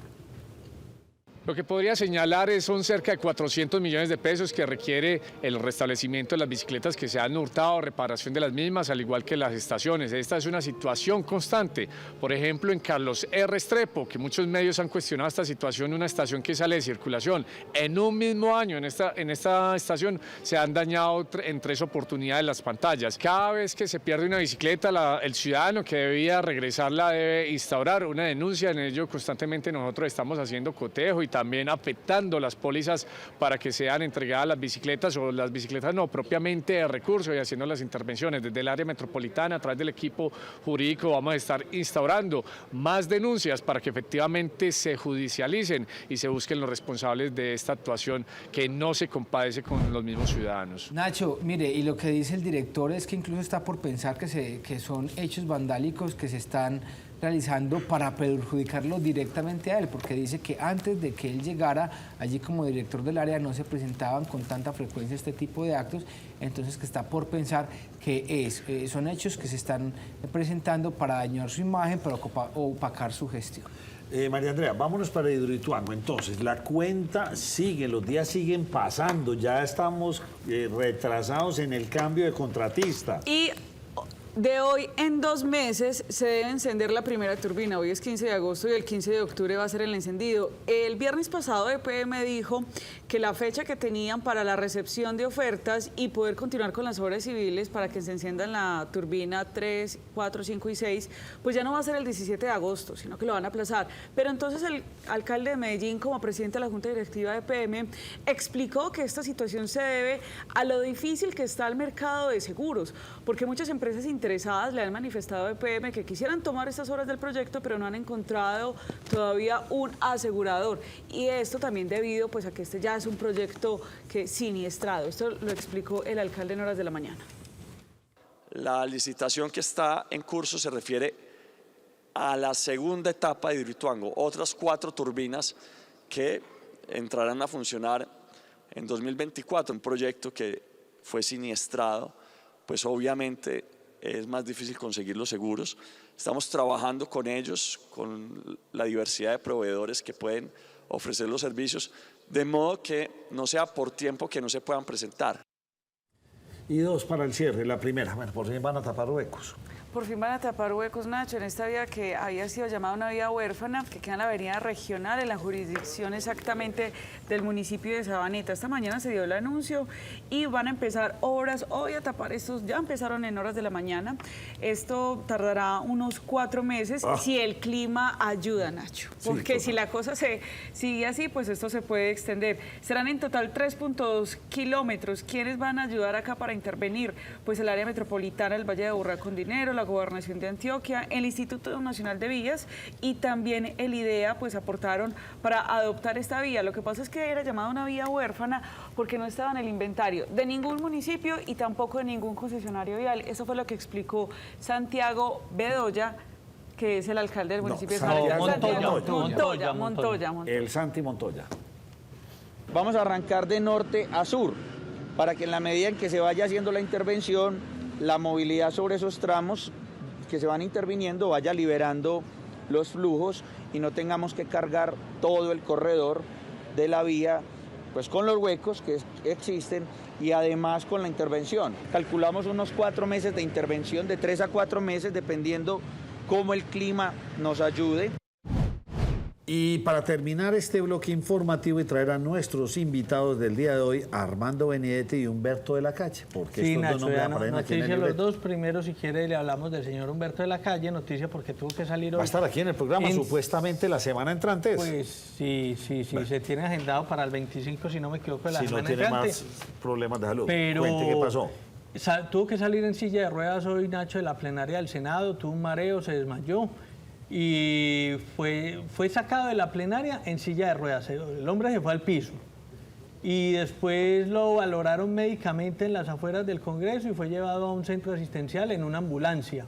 Lo que podría señalar son cerca de 400 millones de pesos que requiere el restablecimiento de las bicicletas que se han hurtado, reparación de las mismas, al igual que las estaciones. Esta es una situación constante. Por ejemplo, en Carlos R. Restrepo, que muchos medios han cuestionado esta situación, una estación que sale de circulación. En un mismo año, en esta estación, se han dañado en 3 oportunidades las pantallas. Cada vez que se pierde una bicicleta, el ciudadano que debía regresarla debe instaurar una denuncia. En ello constantemente nosotros estamos haciendo cotejo y también afectando las pólizas para que sean entregadas las bicicletas o las bicicletas no propiamente de recurso, y haciendo las intervenciones desde el área metropolitana a través del equipo jurídico. Vamos a estar instaurando más denuncias para que efectivamente se judicialicen y se busquen los responsables de esta actuación que no se compadece con los mismos ciudadanos. Nacho, mire, y lo que dice el director es que incluso está por pensar que son hechos vandálicos que se están realizando para perjudicarlo directamente a él, porque dice que antes de que él llegara allí como director del área no se presentaban con tanta frecuencia este tipo de actos, entonces que está por pensar que son hechos que se están presentando para dañar su imagen, para opacar su gestión. María Andrea, vámonos para Hidroituango. Entonces, la cuenta sigue, los días siguen pasando, ya estamos retrasados en el cambio de contratista. Y de hoy en 2 meses se debe encender la primera turbina. Hoy es 15 de agosto y el 15 de octubre va a ser el encendido. El viernes pasado EPM dijo que la fecha que tenían para la recepción de ofertas y poder continuar con las obras civiles para que se enciendan la turbina 3, 4, 5 y 6, pues ya no va a ser el 17 de agosto, sino que lo van a aplazar. Pero entonces el alcalde de Medellín, como presidente de la Junta Directiva de EPM, explicó que esta situación se debe a lo difícil que está el mercado de seguros, porque muchas empresas interesadas le han manifestado a EPM que quisieran tomar estas obras del proyecto, pero no han encontrado todavía un asegurador. Y esto también debido pues a que este ya es un proyecto que siniestrado. Esto lo explicó el alcalde en horas de la mañana. La licitación que está en curso se refiere a la segunda etapa de Hidroituango, otras 4 turbinas que entrarán a funcionar en 2024, un proyecto que fue siniestrado, pues obviamente es más difícil conseguir los seguros. Estamos trabajando con ellos, con la diversidad de proveedores que pueden ofrecer los servicios, de modo que no sea por tiempo que no se puedan presentar. Y 2 para el cierre. La primera, bueno, por fin van a tapar huecos. Por fin van a tapar huecos, Nacho, en esta vía que había sido llamada una vía huérfana, que queda en la avenida regional, en la jurisdicción exactamente del municipio de Sabaneta. Esta mañana se dio el anuncio y van a empezar obras hoy a tapar estos, ya empezaron en horas de la mañana. Esto tardará unos 4 meses si el clima ayuda, Nacho, porque sí, si la cosa se sigue así, pues esto se puede extender. Serán en total 3.2 kilómetros. ¿Quiénes van a ayudar acá para intervenir? Pues el área metropolitana del Valle de Aburrá con Dinero, la Gobernación de Antioquia, el Instituto Nacional de Vías y también el IDEA, pues aportaron para adoptar esta vía. Lo que pasa es que era llamada una vía huérfana porque no estaba en el inventario de ningún municipio y tampoco de ningún concesionario vial. Eso fue lo que explicó Santiago Bedoya, que es el alcalde del municipio de Sabaneta. Montoya. El Santi Montoya. Vamos a arrancar de norte a sur, para que en la medida en que se vaya haciendo la intervención, la movilidad sobre esos tramos que se van interviniendo vaya liberando los flujos y no tengamos que cargar todo el corredor de la vía pues con los huecos que existen y además con la intervención. Calculamos unos 4 meses de intervención, de 3 a 4 meses, dependiendo cómo el clima nos ayude. Y para terminar este bloque informativo y traer a nuestros invitados del día de hoy, Armando Benedetti y Humberto de la Calle, porque sí, estos Nacho, dos nombres aparecen aquí en el noticia, los libreto. dos primeros, si quiere, le hablamos del señor Humberto de la Calle, noticia porque tuvo que salir hoy. Va a estar aquí en el programa, supuestamente la semana entrante. Pues sí, bueno, se tiene agendado para el 25, si no me equivoco, de la semana entrante. Si no tiene más problemas de salud. Pero cuente qué pasó. Tuvo que salir en silla de ruedas hoy, Nacho, de la plenaria del Senado, tuvo un mareo, se desmayó y fue sacado de la plenaria en silla de ruedas. El hombre se fue al piso y después lo valoraron médicamente en las afueras del Congreso y fue llevado a un centro asistencial en una ambulancia.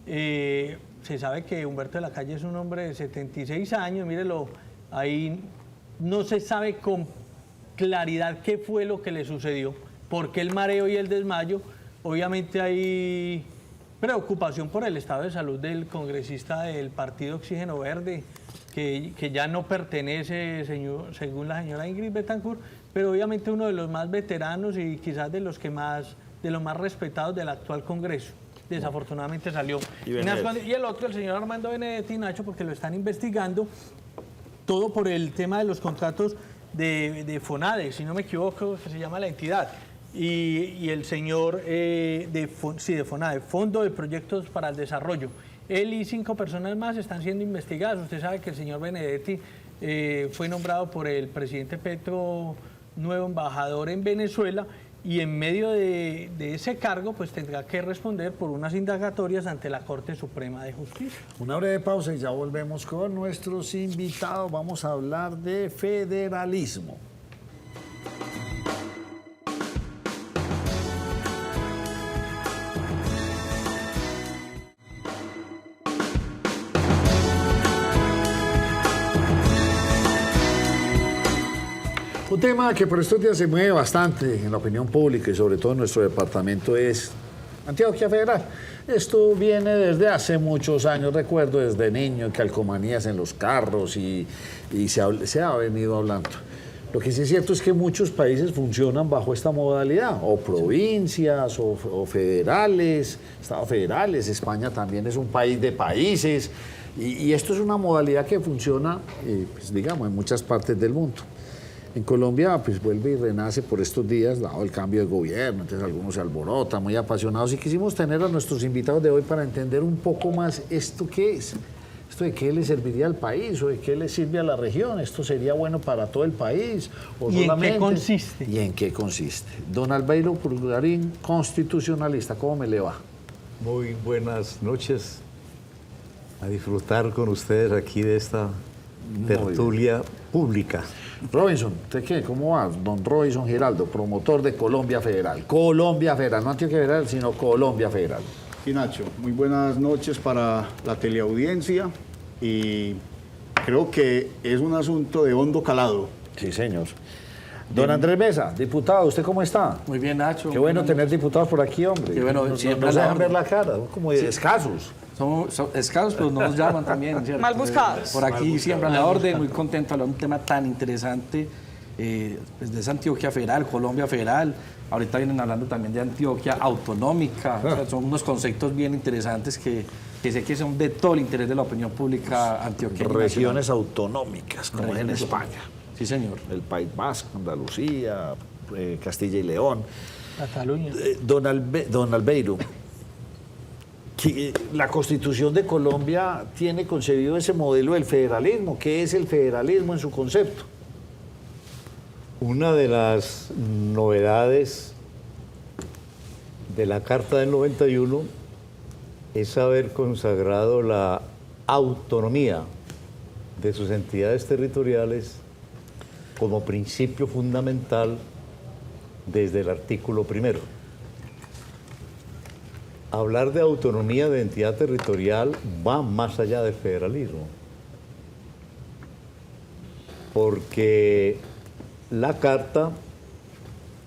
Se sabe que Humberto de la Calle es un hombre de 76 años, mírelo, ahí no se sabe con claridad qué fue lo que le sucedió, por qué el mareo y el desmayo. Obviamente hay preocupación por el estado de salud del congresista del Partido Oxígeno Verde, que ya no pertenece, según la señora Ingrid Betancourt, pero obviamente uno de los más veteranos y quizás de los más respetados del actual Congreso. Desafortunadamente salió. Y el otro, el señor Armando Benedetti, Nacho, porque lo están investigando, todo por el tema de los contratos de FONADE, si no me equivoco, que se llama la entidad. Y el señor de FONADE, Fondo de Proyectos para el Desarrollo. Él y 5 personas más están siendo investigadas. Usted sabe que el señor Benedetti fue nombrado por el presidente Petro nuevo embajador en Venezuela y en medio de ese cargo pues tendrá que responder por unas indagatorias ante la Corte Suprema de Justicia. Una breve pausa y ya volvemos con nuestros invitados. Vamos a hablar de federalismo. Un tema que por estos días se mueve bastante en la opinión pública y sobre todo en nuestro departamento es Antioquia Federal. Esto viene desde hace muchos años, recuerdo desde niño, calcomanías en los carros y se ha venido hablando. Lo que sí es cierto es que muchos países funcionan bajo esta modalidad, o provincias, o federales, estados federales. España también es un país de países, y esto es una modalidad que funciona, pues, digamos, en muchas partes del mundo. En Colombia, pues vuelve y renace por estos días, dado el cambio de gobierno, entonces algunos se alborotan, muy apasionados, y quisimos tener a nuestros invitados de hoy para entender un poco más esto qué es. ¿Esto de qué le serviría al país o de qué le sirve a la región? ¿Esto sería bueno para todo el país? ¿O ¿Y solamente? en qué consiste? ¿Y en qué consiste? Don Albeiro Pulgarín, constitucionalista, ¿cómo me le va? Muy buenas noches. A disfrutar con ustedes aquí de esta tertulia pública. Robinson, ¿usted qué? ¿Cómo va? Don Robinson Giraldo, promotor de Colombia Federal. Colombia Federal, no Antioquia Federal, sino Colombia Federal. Sí, Nacho, muy buenas noches para la teleaudiencia y creo que es un asunto de hondo calado. Sí, señor. Don Andrés Mesa, diputado, ¿usted cómo está? Muy bien, Nacho. Qué bueno tener diputados por aquí, hombre. Qué bueno, siempre nos dejan ver la cara, como sí. Escasos. Somos escasos, pero nos llaman también, ¿cierto? Mal buscados. Por aquí Mal siempre a buscados. la orden, muy contento de hablar de un tema tan interesante, pues de esa Antioquia Federal, Colombia Federal. Ahorita vienen hablando también de Antioquia autonómica. O sea, son unos conceptos bien interesantes que sé que son de todo el interés de la opinión pública antioqueña. Regiones autonómicas, como es en España. Sí, señor. El País Vasco, Andalucía, Castilla y León. Cataluña. Don Albeiro, la Constitución de Colombia tiene concebido ese modelo del federalismo. ¿Qué es el federalismo en su concepto? Una de las novedades de la Carta del 91 es haber consagrado la autonomía de sus entidades territoriales como principio fundamental desde el artículo 1. Hablar de autonomía de entidad territorial va más allá del federalismo, porque la Carta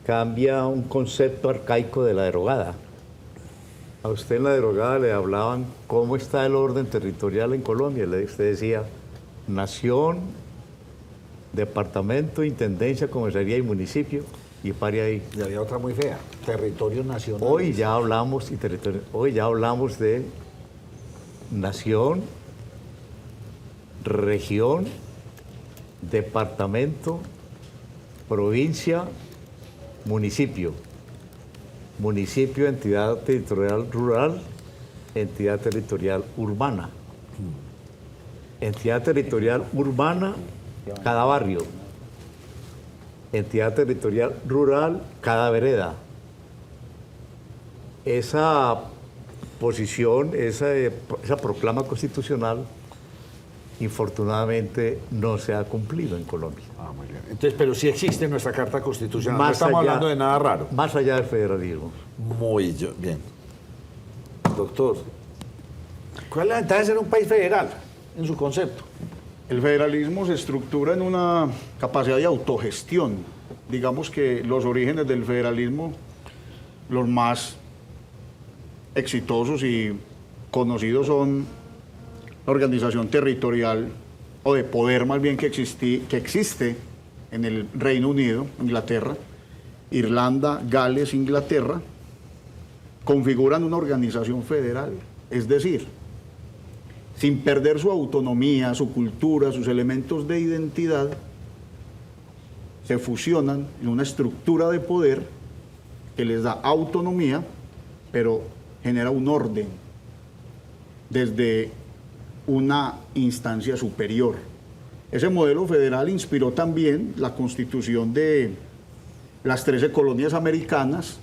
cambia un concepto arcaico de la derogada. A usted en la derogada le hablaban cómo está el orden territorial en Colombia. Usted decía nación, departamento, intendencia, comisaría y municipio, y pare ahí. Y había otra muy fea, territorio nacional. Hoy ya hablamos de nación, región, departamento, provincia, municipio. Municipio, entidad territorial rural, entidad territorial urbana. Entidad territorial urbana, cada barrio. Entidad territorial rural, cada vereda. Esa posición, esa proclama constitucional, infortunadamente no se ha cumplido en Colombia. Ah, muy bien. Entonces, pero sí existe en nuestra Carta Constitucional, no estamos hablando de nada raro. Más allá del federalismo. Muy bien. Doctor, ¿cuál es la ventaja de ser un país federal en su concepto? El federalismo se estructura en una capacidad de autogestión. Digamos que los orígenes del federalismo, los más exitosos y conocidos son la organización territorial o de poder más bien que existe en el Reino Unido, Inglaterra, Irlanda, Gales, Inglaterra, configuran una organización federal. Es decir, sin perder su autonomía, su cultura, sus elementos de identidad, se fusionan en una estructura de poder que les da autonomía, pero genera un orden desde una instancia superior. Ese modelo federal inspiró también la constitución de las 13 colonias americanas,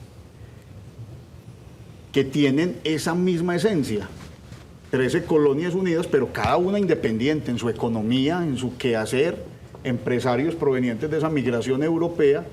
que tienen esa misma esencia. 13 colonias unidas, pero cada una independiente en su economía, en su quehacer. Empresarios provenientes de esa migración europea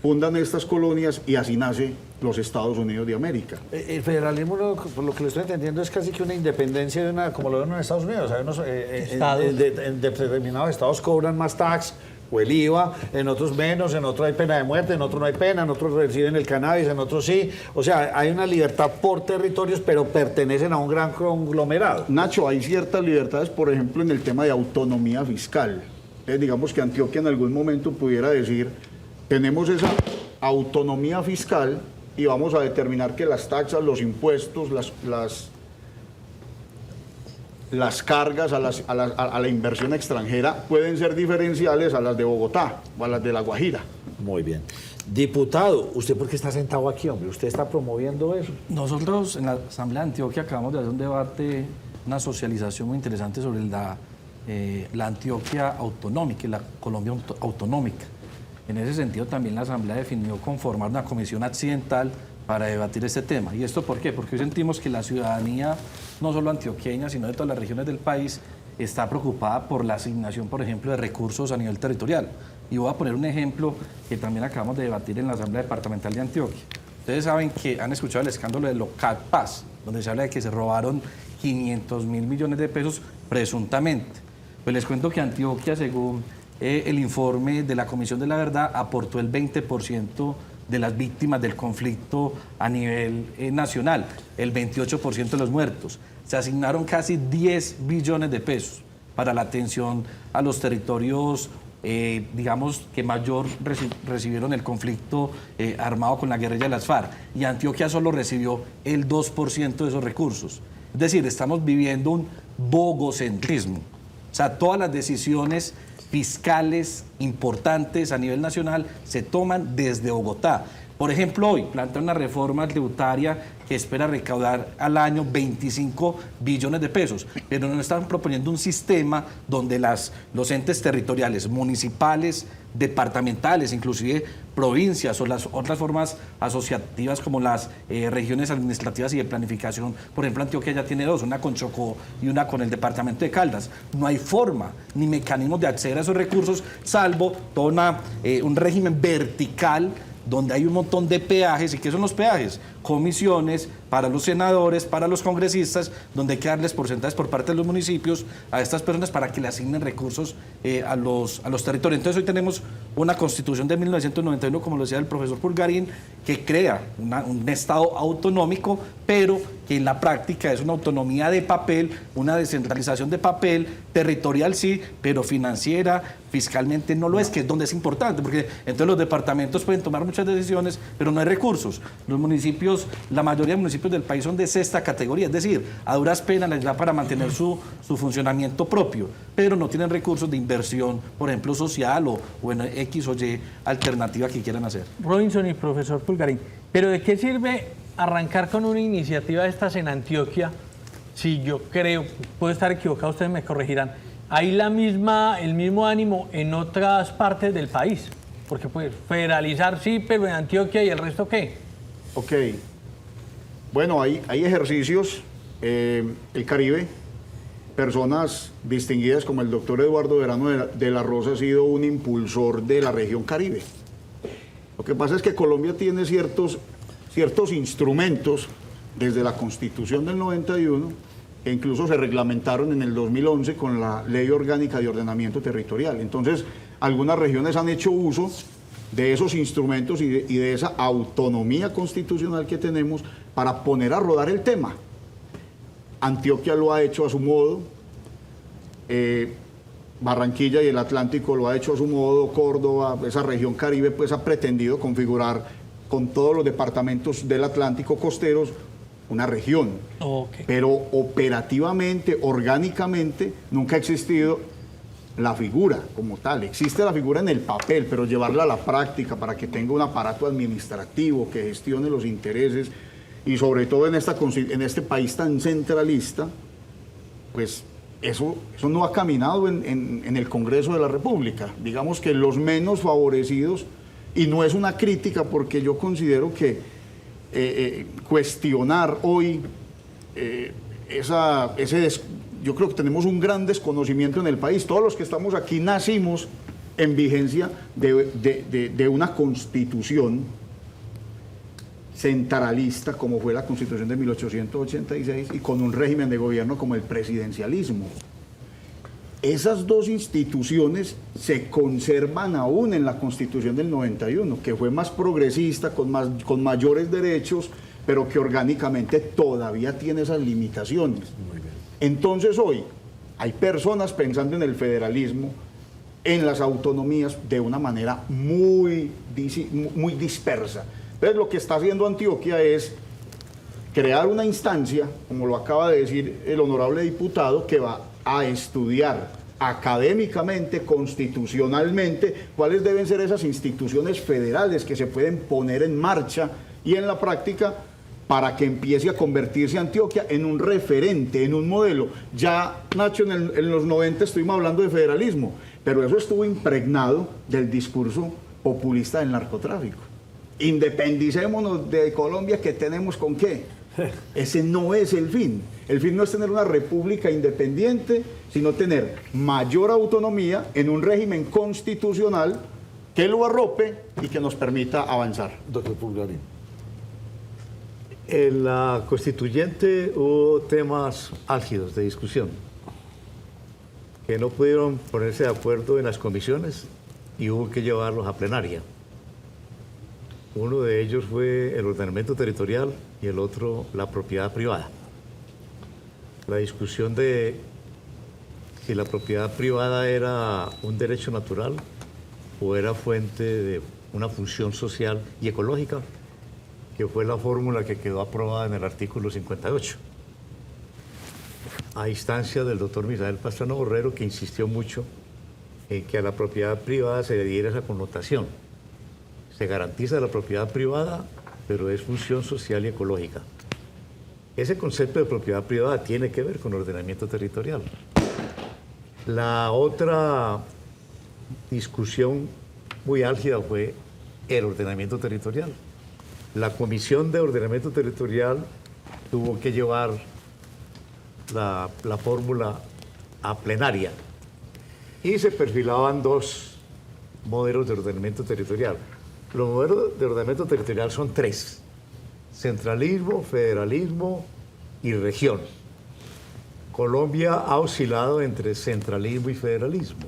fundan estas colonias y así nace los Estados Unidos de América. El federalismo, por lo que le estoy entendiendo, es casi que una independencia de una, como lo ven en Estados Unidos. En determinados estados cobran más tax, o el IVA, en otros menos, en otros hay pena de muerte, en otros no hay pena, en otros reciben el cannabis, en otros sí. O sea, hay una libertad por territorios, pero pertenecen a un gran conglomerado. Nacho, hay ciertas libertades, por ejemplo, en el tema de autonomía fiscal. Digamos que Antioquia en algún momento pudiera decir, tenemos esa autonomía fiscal y vamos a determinar que las taxas, los impuestos, las cargas a la inversión extranjera pueden ser diferenciales a las de Bogotá o a las de La Guajira. Muy bien. Diputado, ¿usted por qué está sentado aquí, hombre? ¿Usted está promoviendo eso? Nosotros en la Asamblea de Antioquia acabamos de hacer un debate, una socialización muy interesante sobre la Antioquia autonómica y la Colombia autonómica. En ese sentido también la Asamblea definió conformar una comisión accidental para debatir este tema. ¿Y esto por qué? Porque hoy sentimos que la ciudadanía, no solo antioqueña, sino de todas las regiones del país, está preocupada por la asignación, por ejemplo, de recursos a nivel territorial. Y voy a poner un ejemplo que también acabamos de debatir en la Asamblea Departamental de Antioquia. Ustedes saben que han escuchado el escándalo de Locat Paz, donde se habla de que se robaron 500.000 millones de pesos presuntamente. Pues les cuento que Antioquia, según el informe de la Comisión de la Verdad, aportó el 20% de las víctimas del conflicto a nivel nacional, el 28% de los muertos. Se asignaron casi 10 billones de pesos para la atención a los territorios, digamos, que mayor recibieron el conflicto armado con la guerrilla de las FARC. Y Antioquia solo recibió el 2% de esos recursos. Es decir, estamos viviendo un bogocentrismo. O sea, todas las decisiones fiscales importantes a nivel nacional se toman desde Bogotá. Por ejemplo, hoy plantea una reforma tributaria que espera recaudar al año 25 billones de pesos, pero no están proponiendo un sistema donde los entes territoriales, municipales, departamentales, inclusive provincias o las otras formas asociativas como las regiones administrativas y de planificación. Por ejemplo, Antioquia ya tiene dos, una con Chocó y una con el departamento de Caldas. No hay forma ni mecanismos de acceder a esos recursos, salvo todo un régimen vertical donde hay un montón de peajes. ¿Y qué son los peajes? Comisiones para los senadores, para los congresistas, donde hay que darles porcentajes por parte de los municipios a estas personas para que le asignen recursos a los territorios. Entonces hoy tenemos una constitución de 1991, como lo decía el profesor Pulgarín, que crea un Estado autonómico, pero que en la práctica es una autonomía de papel, una descentralización de papel, territorial sí, pero financiera, fiscalmente no lo es, que es donde es importante, porque entonces los departamentos pueden tomar muchas decisiones, pero no hay recursos. Los municipios, la mayoría de municipios del país son de sexta categoría, es decir, a duras penas les da para mantener su funcionamiento propio, pero no tienen recursos de inversión, por ejemplo, social o en X o Y alternativa que quieran hacer. Robinson y profesor Pulgarín, ¿pero de qué sirve arrancar con una iniciativa de estas en Antioquia? Si yo creo, puedo estar equivocado, ustedes me corregirán, hay el mismo ánimo en otras partes del país, porque pues federalizar sí, pero en Antioquia, ¿y el resto qué? Ok, bueno, hay ejercicios, el Caribe, personas distinguidas como el doctor Eduardo Verano de la Rosa ha sido un impulsor de la región Caribe. Lo que pasa es que Colombia tiene ciertos instrumentos desde la Constitución del 91 que incluso se reglamentaron en el 2011 con la Ley Orgánica de Ordenamiento Territorial. Entonces, algunas regiones han hecho uso de esos instrumentos y de esa autonomía constitucional que tenemos para poner a rodar el tema. Antioquia lo ha hecho a su modo, Barranquilla y el Atlántico lo ha hecho a su modo, Córdoba, esa región Caribe pues ha pretendido configurar con todos los departamentos del Atlántico costeros una región. Okay. Pero operativamente, orgánicamente, nunca ha existido la figura como tal. Existe la figura en el papel, pero llevarla a la práctica para que tenga un aparato administrativo que gestione los intereses y sobre todo en este país tan centralista, pues eso no ha caminado en el Congreso de la República. Digamos que los menos favorecidos, y no es una crítica porque yo considero que cuestionar hoy yo creo que tenemos un gran desconocimiento en el país. Todos los que estamos aquí nacimos en vigencia de una constitución centralista como fue la Constitución de 1886 y con un régimen de gobierno como el presidencialismo. esas dos instituciones se conservan aún en la Constitución del 91, que fue más progresista, con mayores derechos, pero que orgánicamente todavía tiene esas limitaciones. Entonces hoy hay personas pensando en el federalismo, en las autonomías, de una manera muy dispersa. Entonces lo que está haciendo Antioquia es crear una instancia, como lo acaba de decir el honorable diputado, que va a estudiar académicamente, constitucionalmente, cuáles deben ser esas instituciones federales que se pueden poner en marcha y en la práctica para que empiece a convertirse Antioquia en un referente, en un modelo. Ya, Nacho, en los 90 estuvimos hablando de federalismo, pero eso estuvo impregnado del discurso populista del narcotráfico. Independicémonos de Colombia, que tenemos con qué. Ese no es el fin. El fin no es tener una república independiente, sino tener mayor autonomía en un régimen constitucional que lo arrope y que nos permita avanzar. Doctor Pulgarín. En la constituyente hubo temas álgidos de discusión que no pudieron ponerse de acuerdo en las comisiones y hubo que llevarlos a plenaria. Uno de ellos fue el ordenamiento territorial y el otro la propiedad privada. La discusión de si la propiedad privada era un derecho natural o era fuente de una función social y ecológica, que fue la fórmula que quedó aprobada en el artículo 58, a instancia del doctor Misael Pastrana Borrero, que insistió mucho en que a la propiedad privada se le diera esa connotación. Se garantiza la propiedad privada, pero es función social y ecológica. Ese concepto de propiedad privada tiene que ver con ordenamiento territorial. La otra discusión muy álgida fue el ordenamiento territorial. La Comisión de Ordenamiento Territorial tuvo que llevar la fórmula a plenaria y se perfilaban dos modelos de ordenamiento territorial. Los modelos de ordenamiento territorial son tres: centralismo, federalismo y región. Colombia ha oscilado entre centralismo y federalismo.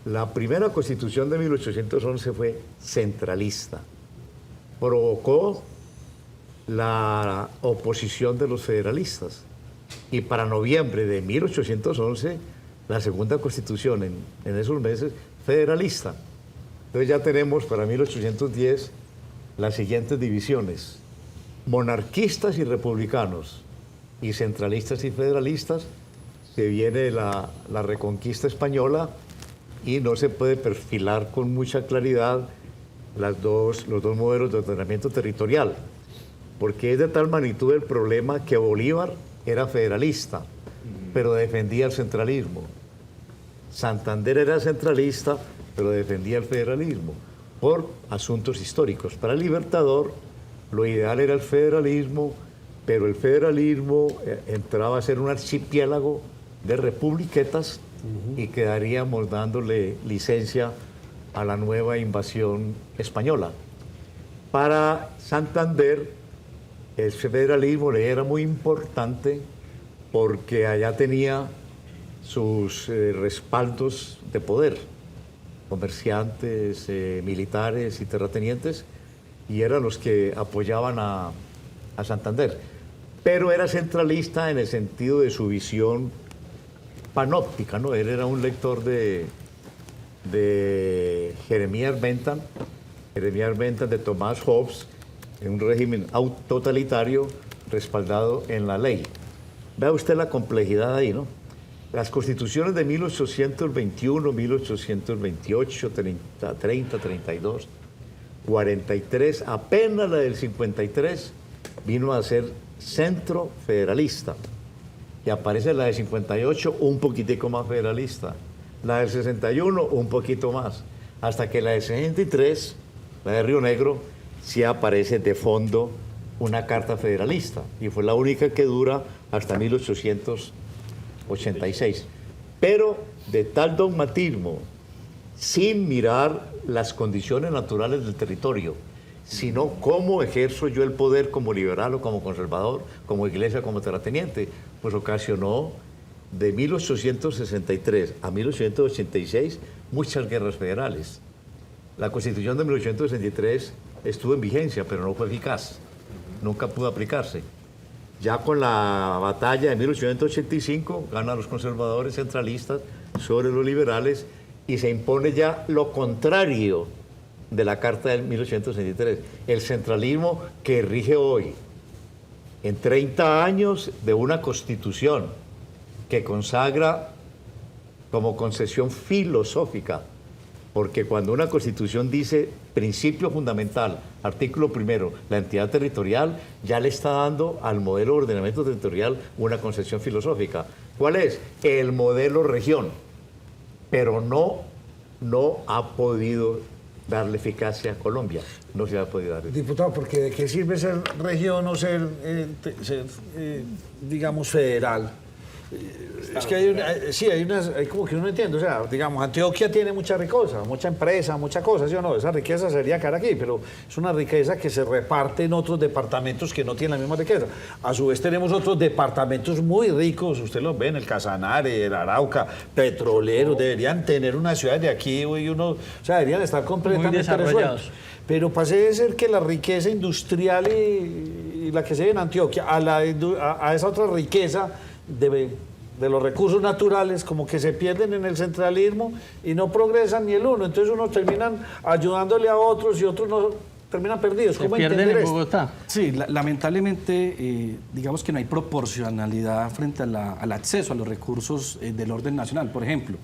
La primera constitución de 1811 fue centralista. Provocó la oposición de los federalistas. Y para noviembre de 1811, la segunda constitución en esos meses, federalista. Entonces ya tenemos para 1810 las siguientes divisiones: monarquistas y republicanos, y centralistas y federalistas. Se viene la reconquista española y no se puede perfilar con mucha claridad los dos modelos de ordenamiento territorial, porque es de tal magnitud el problema que Bolívar era federalista, pero defendía el centralismo. Santander era centralista, pero defendía el federalismo por asuntos históricos. Para el Libertador, lo ideal era el federalismo, pero el federalismo entraba a ser un archipiélago de republiquetas y quedaríamos dándole licencia a la nueva invasión española. Para Santander, el federalismo le era muy importante porque allá tenía sus respaldos de poder, comerciantes, militares y terratenientes, y eran los que apoyaban a Santander. Pero era centralista en el sentido de su visión panóptica, ¿no? Él era un lector de Jeremías Bentham, de Tomás Hobbes, en un régimen totalitario respaldado en la ley. Vea usted la complejidad ahí, ¿no? Las constituciones de 1821, 1828, 30, 32, 43, apenas la del 53 vino a ser centro federalista. Y aparece la de 58 un poquitico más federalista. La del 61 un poquito más. Hasta que la del 63, la de Río Negro, sí aparece de fondo una carta federalista. Y fue la única que dura hasta 1886. Pero de tal dogmatismo, sin mirar las condiciones naturales del territorio, sino cómo ejerzo yo el poder como liberal o como conservador, como iglesia, como terrateniente, pues ocasionó de 1863 a 1886 muchas guerras federales. La Constitución de 1863 estuvo en vigencia, pero no fue eficaz. Nunca pudo aplicarse. Ya con la batalla de 1885 ganan los conservadores centralistas sobre los liberales y se impone ya lo contrario de la Carta de 1863, el centralismo que rige hoy. En 30 años de una Constitución que consagra como concesión filosófica, porque cuando una Constitución dice principio fundamental, artículo primero, la entidad territorial, ya le está dando al modelo de ordenamiento territorial una concesión filosófica. ¿Cuál es? El modelo región, pero no ha podido darle eficacia a Colombia. No se ha podido dar. Diputado, porque ¿de qué sirve ser región o ser digamos, federal? Es que hay como que uno no entiende, o sea, digamos, Antioquia tiene mucha riqueza, mucha empresa, mucha cosa, ¿sí o no? Esa riqueza sería cara aquí, pero es una riqueza que se reparte en otros departamentos que no tienen la misma riqueza. A su vez tenemos otros departamentos muy ricos, usted los ve en el Casanare, el Arauca, petroleros, deberían tener unas ciudades de aquí y uno, o sea, deberían estar completamente resueltos. Pero pase de ser que la riqueza industrial y la que se ve en Antioquia, a esa otra riqueza de los recursos naturales como que se pierden en el centralismo y no progresan ni el uno, entonces unos terminan ayudándole a otros y otros no terminan perdidos. ¿Cómo entender esto? Bogotá. Sí, lamentablemente digamos que no hay proporcionalidad frente al acceso a los recursos del orden nacional. Por ejemplo,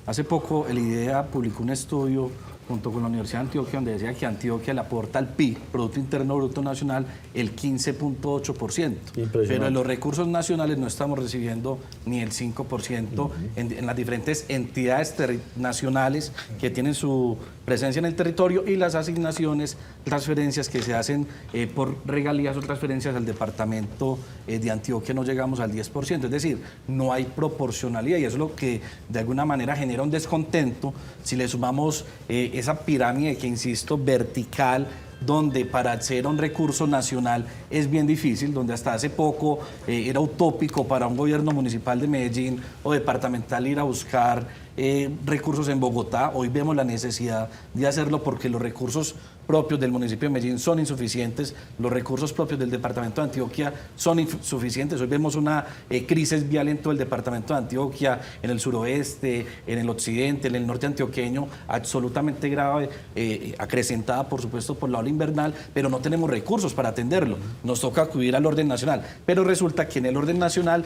hace poco el IDEA publicó un estudio junto con la Universidad de Antioquia, donde decía que Antioquia le aporta al PIB, Producto Interno Bruto Nacional, el 15.8%. Pero en los recursos nacionales no estamos recibiendo ni el 5% en las diferentes entidades nacionales que tienen su presencia en el territorio y las asignaciones, transferencias que se hacen por regalías o transferencias al departamento de Antioquia no llegamos al 10%. Es decir, no hay proporcionalidad y eso es lo que de alguna manera genera un descontento si le sumamos esa pirámide que, insisto, vertical, donde para acceder a un recurso nacional es bien difícil, donde hasta hace poco era utópico para un gobierno municipal de Medellín o departamental ir a buscar recursos en Bogotá. Hoy vemos la necesidad de hacerlo porque los recursos propios del municipio de Medellín son insuficientes, los recursos propios del departamento de Antioquia son insuficientes. Hoy vemos una crisis vial en todo el departamento de Antioquia, en el suroeste, en el occidente, en el norte antioqueño, absolutamente grave, acrecentada por supuesto por la ola invernal, pero no tenemos recursos para atenderlo. Nos toca acudir al orden nacional. Pero resulta que en el orden nacional,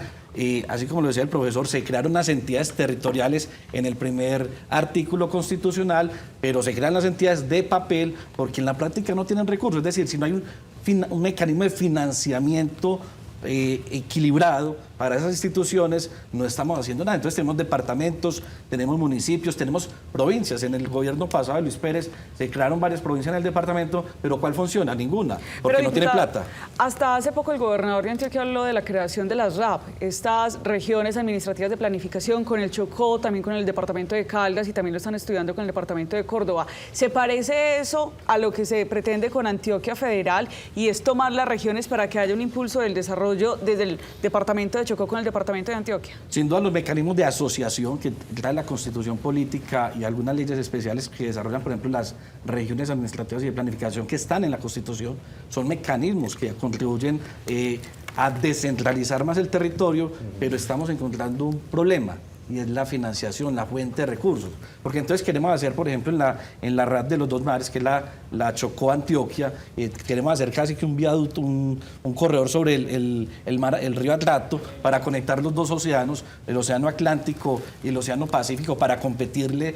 así como lo decía el profesor, se crearon unas entidades territoriales en el primer artículo constitucional, pero se crean las entidades de papel porque en la práctica no tienen recursos. Es decir, si no hay un mecanismo de financiamiento equilibrado para esas instituciones, no estamos haciendo nada. Entonces tenemos departamentos, tenemos municipios, tenemos provincias. En el gobierno pasado de Luis Pérez se crearon varias provincias en el departamento, pero ¿cuál funciona? Ninguna, porque no tiene plata. Hasta hace poco el gobernador de Antioquia habló de la creación de las RAP, estas regiones administrativas de planificación, con el Chocó, también con el departamento de Caldas y también lo están estudiando con el departamento de Córdoba. ¿Se parece eso a lo que se pretende con Antioquia Federal y es tomar las regiones para que haya un impulso del desarrollo desde el departamento de Chocó con el departamento de Antioquia? Sin duda, los mecanismos de asociación que trae la Constitución Política y algunas leyes especiales que desarrollan, por ejemplo, las regiones administrativas y de planificación que están en la Constitución, son mecanismos que contribuyen a descentralizar más el territorio, pero estamos encontrando un problema y es la financiación, la fuente de recursos. Porque entonces queremos hacer, por ejemplo, en la RAP de los dos mares, que es la Chocó-Antioquia, queremos hacer casi que un viaducto, un corredor sobre el río Atrato para conectar los dos océanos, el océano Atlántico y el océano Pacífico, para competirle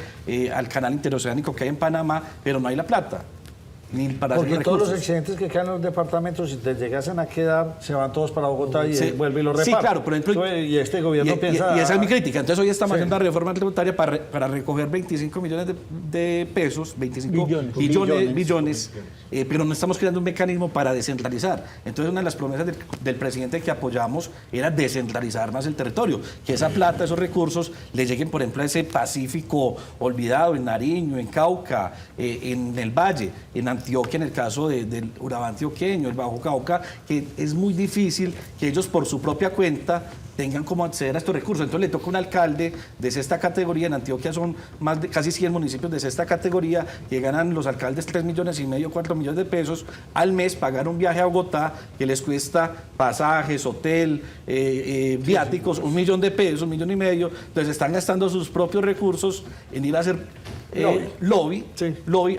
al canal interoceánico que hay en Panamá, pero no hay la plata. Porque todos los excedentes que quedan en los departamentos, si te llegasen a quedar, se van todos para Bogotá y vuelve y los reparte. Sí, claro, por ejemplo, y este gobierno piensa... Y esa es mi crítica. Entonces hoy estamos haciendo una reforma tributaria para recoger 25 millones de pesos, 25 billones, pero no estamos creando un mecanismo para descentralizar. Entonces una de las promesas del presidente que apoyamos era descentralizar más el territorio, que esa plata, esos recursos, le lleguen, por ejemplo, a ese Pacífico olvidado, en Nariño, en Cauca, en el Valle, en Antioquia, en el caso del Urabá antioqueño, el Bajo Cauca, que es muy difícil que ellos por su propia cuenta tengan cómo acceder a estos recursos. Entonces le toca a un alcalde de sexta categoría, en Antioquia son más de casi 100 municipios de sexta categoría, que ganan los alcaldes 3,5 millones, 4 millones de pesos al mes, pagar un viaje a Bogotá que les cuesta pasajes, hotel, viáticos, 1 millón de pesos, 1,5 millones. Entonces están gastando sus propios recursos en ir a hacer lobby,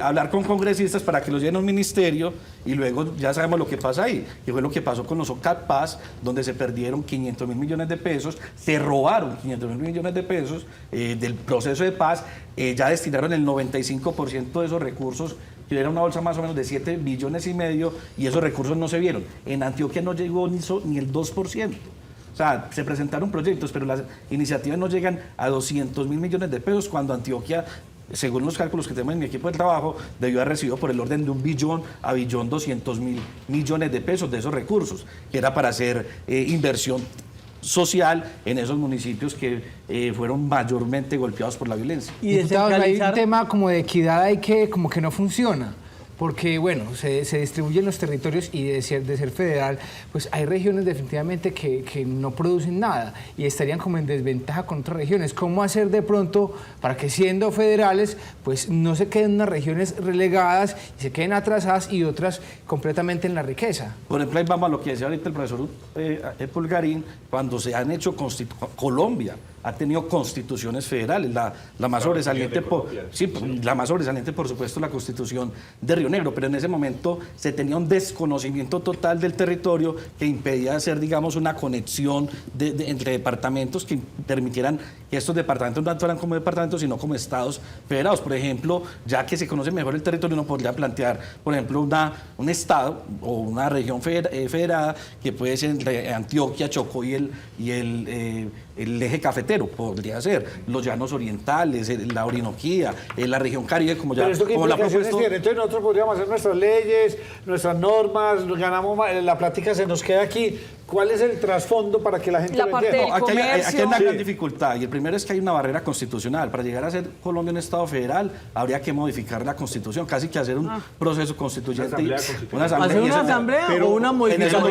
hablar con congresistas para que los lleven a un ministerio, y luego ya sabemos lo que pasa ahí, que fue lo que pasó con los OCAP Paz, donde se perdieron 500 mil millones de pesos, se robaron 500 mil millones de pesos del proceso de paz, ya destinaron el 95% de esos recursos, que era una bolsa más o menos de 7,5 billones, y esos recursos no se vieron. En Antioquia no llegó ni el 2%. O sea, se presentaron proyectos, pero las iniciativas no llegan a 200 mil millones de pesos, cuando Antioquia, según los cálculos que tenemos en mi equipo de trabajo, debió haber recibido por el orden de 1 billón a 1.200.000 millones de pesos de esos recursos, que era para hacer inversión social en esos municipios que fueron mayormente golpeados por la violencia. Y diputados, hay un tema como de equidad ahí que como que no funciona. Porque, bueno, se distribuyen los territorios, y de ser federal, pues hay regiones definitivamente que no producen nada y estarían como en desventaja con otras regiones. ¿Cómo hacer de pronto para que, siendo federales, pues no se queden unas regiones relegadas y se queden atrasadas y otras completamente en la riqueza? Por ejemplo, ahí vamos a lo que decía ahorita el profesor Pulgarín, cuando se han hecho Colombia ha tenido constituciones federales, la más sobresaliente la más sobresaliente, por supuesto, la Constitución de Río Negro, pero en ese momento se tenía un desconocimiento total del territorio que impedía hacer, digamos, una conexión entre departamentos que permitieran que estos departamentos no actuaran como departamentos, sino como estados federados. Por ejemplo, ya que se conoce mejor el territorio, uno podría plantear, por ejemplo, un estado o una región federada que puede ser entre Antioquia, Chocó y el eje cafetero, podría ser los llanos orientales, la Orinoquía, la región Caribe, como ya como la propuesto. Entonces nosotros podríamos hacer nuestras leyes, nuestras normas, ganamos, la plática se nos queda aquí. ¿Cuál es el trasfondo para que la gente lo entienda? Aquí hay una gran dificultad, y el primero es que hay una barrera constitucional. Para llegar a ser Colombia un Estado federal, habría que modificar la Constitución, casi que hacer un proceso constituyente. ¿Hacer una asamblea o una modificación?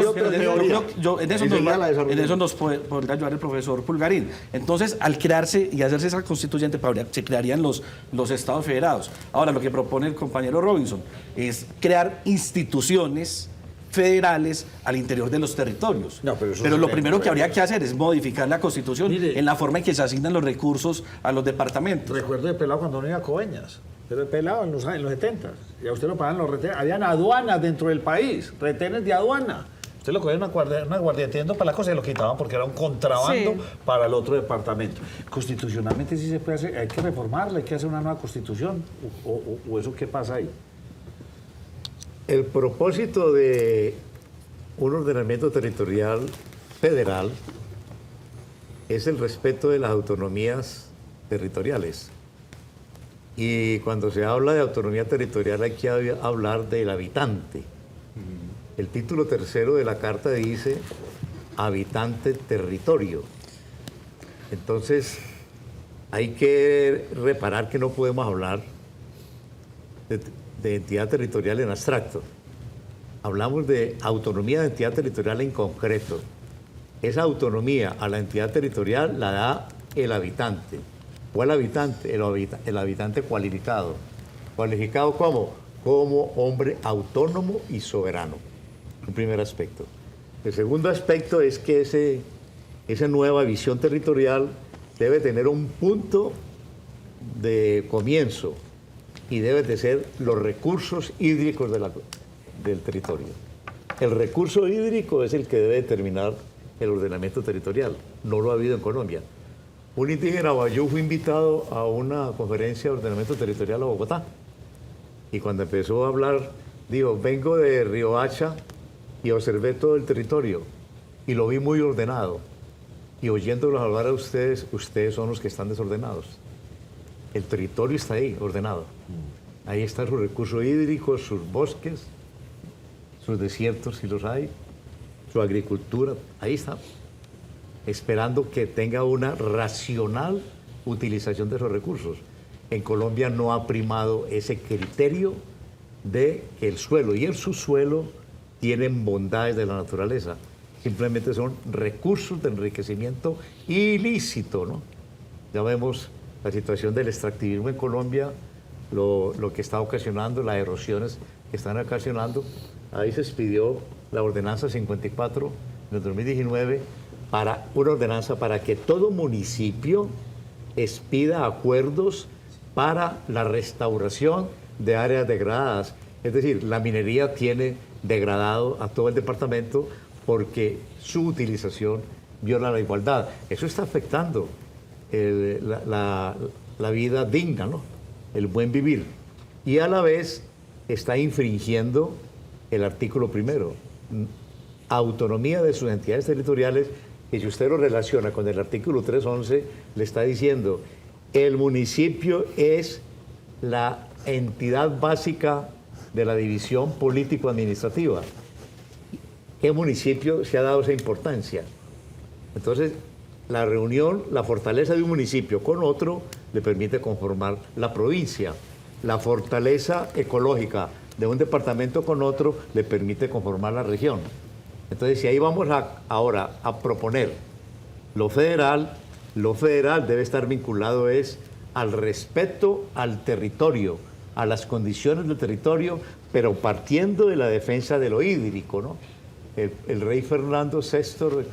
En eso nos podría ayudar el profesor Pulgarín. Entonces, al crearse y hacerse esa constituyente, se crearían los estados federados. Ahora, lo que propone el compañero Robinson es crear instituciones federales al interior de los territorios. Pero lo primero que habría que hacer es modificar la Constitución en la forma en que se asignan los recursos a los departamentos. Recuerdo de pelado cuando uno iba a Coveñas, pero de pelado en los 70, y a usted lo pagan los retenes, habían aduanas dentro del país, retenes de aduana. Usted lo cogía una guardiatiendo para la cosa y lo quitaban porque era un contrabando para el otro departamento. Constitucionalmente sí se puede hacer, hay que reformarla, hay que hacer una nueva constitución, o eso qué pasa ahí. El propósito de un ordenamiento territorial federal es el respeto de las autonomías territoriales. Y cuando se habla de autonomía territorial hay que hablar del habitante. El título tercero de la Carta dice habitante territorio. Entonces hay que reparar que no podemos hablar de entidad territorial en abstracto. Hablamos de autonomía de entidad territorial en concreto. Esa autonomía a la entidad territorial la da el habitante. ¿Cuál habitante? El habitante cualificado. ¿Cualificado cómo? Como hombre autónomo y soberano. Un primer aspecto. El segundo aspecto es que esa nueva visión territorial debe tener un punto de comienzo, y deben de ser los recursos hídricos del territorio. El recurso hídrico es el que debe determinar el ordenamiento territorial. No lo ha habido en Colombia. Un indígena bayú fue invitado a una conferencia de ordenamiento territorial a Bogotá. Y cuando empezó a hablar, dijo, vengo de Riohacha y observé todo el territorio y lo vi muy ordenado. Y oyéndolos hablar a ustedes son los que están desordenados. El territorio está ahí, ordenado. Ahí está su recurso hídrico, sus bosques, sus desiertos, si los hay, su agricultura, ahí está. Esperando que tenga una racional utilización de esos recursos. En Colombia no ha primado ese criterio de que el suelo y el subsuelo tienen bondades de la naturaleza. Simplemente son recursos de enriquecimiento ilícito, ¿no? Ya vemos la situación del extractivismo en Colombia, lo que está ocasionando, las erosiones que están ocasionando. Ahí se expidió la ordenanza 54 del 2019 para una ordenanza para que todo municipio expida acuerdos para la restauración de áreas degradadas. Es decir, la minería tiene degradado a todo el departamento porque su utilización viola la igualdad. Eso está afectando la vida digna, ¿no? El buen vivir. Y a la vez está infringiendo el artículo primero, autonomía de sus entidades territoriales, y si usted lo relaciona con el artículo 311, le está diciendo, el municipio es la entidad básica de la división político-administrativa. ¿Qué municipio se ha dado esa importancia? Entonces, la reunión, la fortaleza de un municipio con otro le permite conformar la provincia. La fortaleza ecológica de un departamento con otro le permite conformar la región. Entonces, si ahí vamos ahora a proponer lo federal debe estar vinculado al respeto al territorio, a las condiciones del territorio, pero partiendo de la defensa de lo hídrico, ¿no? El rey Fernando VI,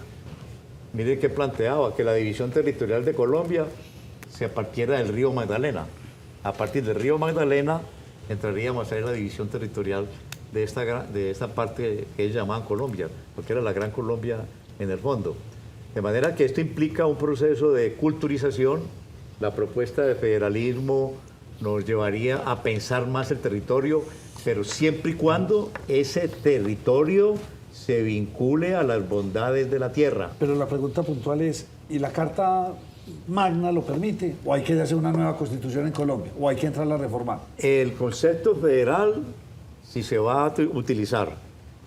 mire que planteaba que la división territorial de Colombia se partiera del río Magdalena. A partir del río Magdalena entraríamos a la división territorial de esta parte que ellos llamaban Colombia, porque era la Gran Colombia en el fondo. De manera que esto implica un proceso de culturización. La propuesta de federalismo nos llevaría a pensar más el territorio, pero siempre y cuando ese territorio se vincule a las bondades de la tierra. Pero la pregunta puntual es, ¿y la Carta Magna lo permite? ¿O hay que hacer una nueva constitución en Colombia? ¿O hay que entrarla a reformar? El concepto federal, si se va a utilizar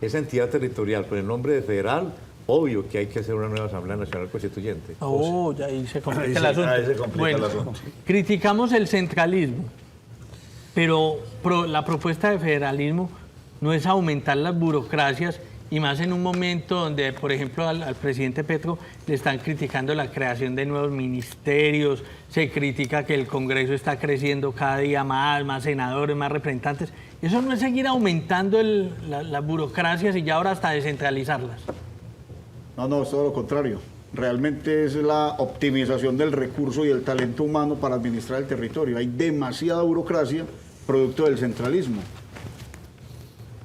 esa entidad territorial con el nombre de federal, obvio que hay que hacer una nueva Asamblea Nacional Constituyente. Oh, ya ahí se complica el asunto. Bueno, criticamos el centralismo, pero la propuesta de federalismo no es aumentar las burocracias, y más en un momento donde, por ejemplo, al presidente Petro le están criticando la creación de nuevos ministerios, se critica que el Congreso está creciendo cada día más senadores, más representantes. ¿Eso no es seguir aumentando las burocracias y ya ahora hasta descentralizarlas? No, es todo lo contrario. Realmente es la optimización del recurso y el talento humano para administrar el territorio. Hay demasiada burocracia producto del centralismo.